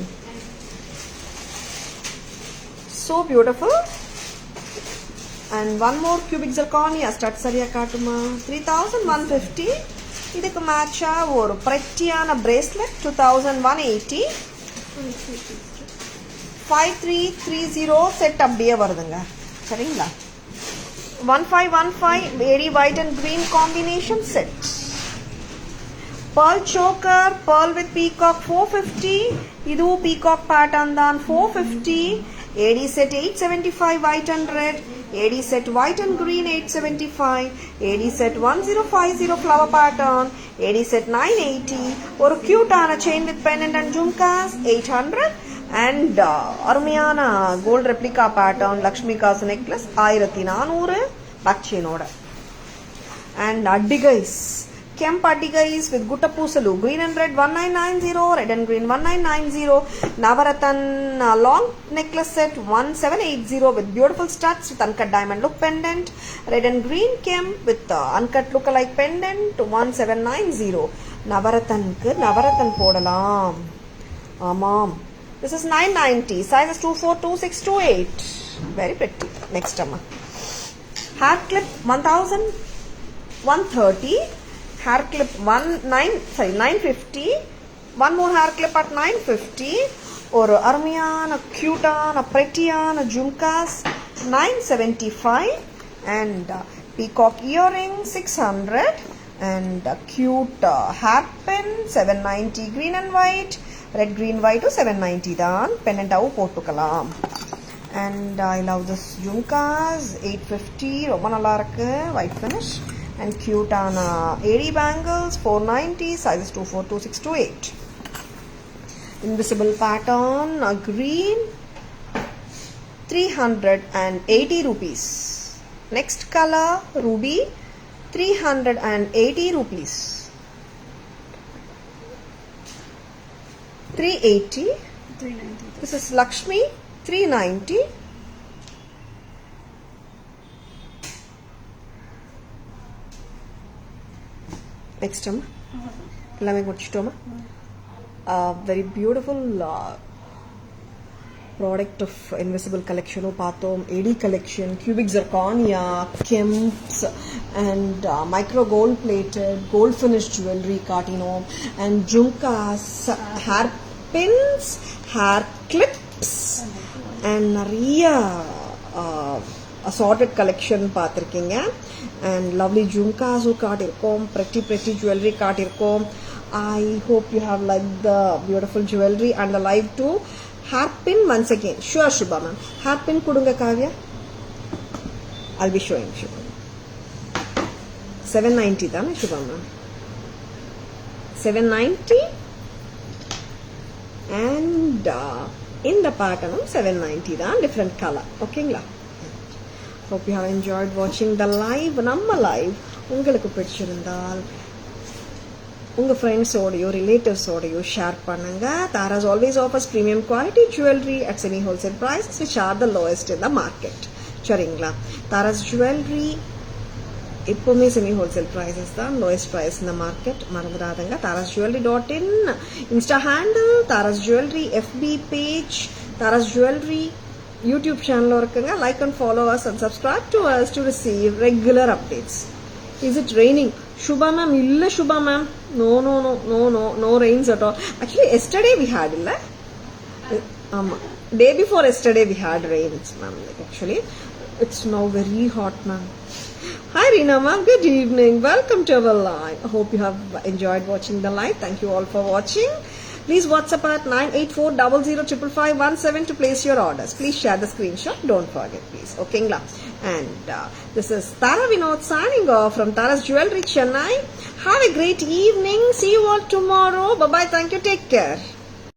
So beautiful. And one more cubic zirconia stud சரியா காட்டுமா? 3150. இதுக்கு மேட்சா ஒரு பிரெட்டியான பிரேஸ்லெட் 2180. 5330 செட் அப்படியே வருதுங்க. சரிங்களா? 1515 very white and green combination set. Pearl choker, pearl with peacock 450. இதுவும் peacock pattern தான் 450. AD set 875 white and red. AD set white and green 875. AD set 1050 flower pattern. AD set 980. ஒரு cute-ஆன chain with pendant and jhumkas 800. And அருமையான gold replica pattern Lakshmi காசு necklace 1400 back chain ஓட. And addigais, Kemp addigais with gutta pusalu, green and red 1990, red and green 1990. Navaratan long necklace set 1780 with beautiful studs with uncut diamond look pendant. Red and green Kemp with uncut look-alike pendant 1790. Navaratan போடலாம். ஆமாம். This is 990. Size is 24, 26, 28. Very pretty. Next amma. Hair clip 1130. Hair clip 950. One more hair clip at 950. ஒரு அருமையான கியூட்டான prettyயான jhumkas 975. And peacock earring 600. And cute hairpin 790. Green and white. Red, green, white 790 தான். Pendant ஆவும் போட்டுக்கலாம். And I love this jhumkas 850. ரொம்ப நல்லா இருக்கு. White finish. And cute ஆன AD bangles 490. Sizes 24, 26, 28. Invisible pattern green 380 rupees. Next color ruby 380 rupees. 380. 390. This is Lakshmi 390. Next time. எல்லாமே முடிச்சிட்டோமா? Very beautiful product of invisible கலெக்ஷனும் பார்த்தோம். AD collection, cubic zirconia, kemps and micro gold plated gold finish jewellery காட்டினோம். அண்ட் jhumkas, hair pins, hair clips and நிறைய அசார்டட் கலெக்ஷன் பார்த்துருக்கீங்க. அண்ட் லவ்லி ஜும்காஸும் காட்டியிருக்கோம், pretty ஜுவல்லரி காட்டியிருக்கோம். I hope you have liked the beautiful jewelry and the live too. Hairpin once again. Sure, Shubha ma'am. Hairpin kudunga Kavya. I'll be showing you. 790 dana Shubha ma'am. 790 and in the pattern 790 da different color. Okay la. Hope you have enjoyed watching the live. Namma live உங்களுக்கு பிடிச்சிருந்தால் உங்கள் ஃப்ரெண்ட்ஸோடையோ ரிலேட்டிவ்ஸோடையோ ஷேர் பண்ணுங்க. Tara's always offers premium quality jewellery at semi wholesale price which are the lowest in the market. சரிங்களா? தாராஸ் ஜுவல்லரி எப்போவுமே செமி ஹோல்சேல் ப்ரைஸஸ் தான் லோயஸ்ட் ப்ரைஸ் இந்த மார்க்கெட். மறந்துடாதுங்க. Tara's jewellery .in Insta handle, Tara's jewellery FB page, Tara's jewellery YouTube சேனலும் இருக்குங்க. Like and follow us and subscribe to us to receive regular updates. Is it raining? Shubha ma'am, illa Shubha ma'am. No rains at all. Actually, yesterday we had, illa? Day before yesterday we had rains, ma'am. Like actually, it's now very hot, ma'am. Hi Reena ma'am, good evening. Welcome to our live. I hope you have enjoyed watching the live. Thank you all for watching. Please WhatsApp at 9840055517 to place your orders. Please share the screenshot. Don't forget, please. Okay, and this is Tara Vinod signing off from Tara's Jewelry, Chennai. Have a great evening. See you all tomorrow. Bye bye. Thank you. Take care.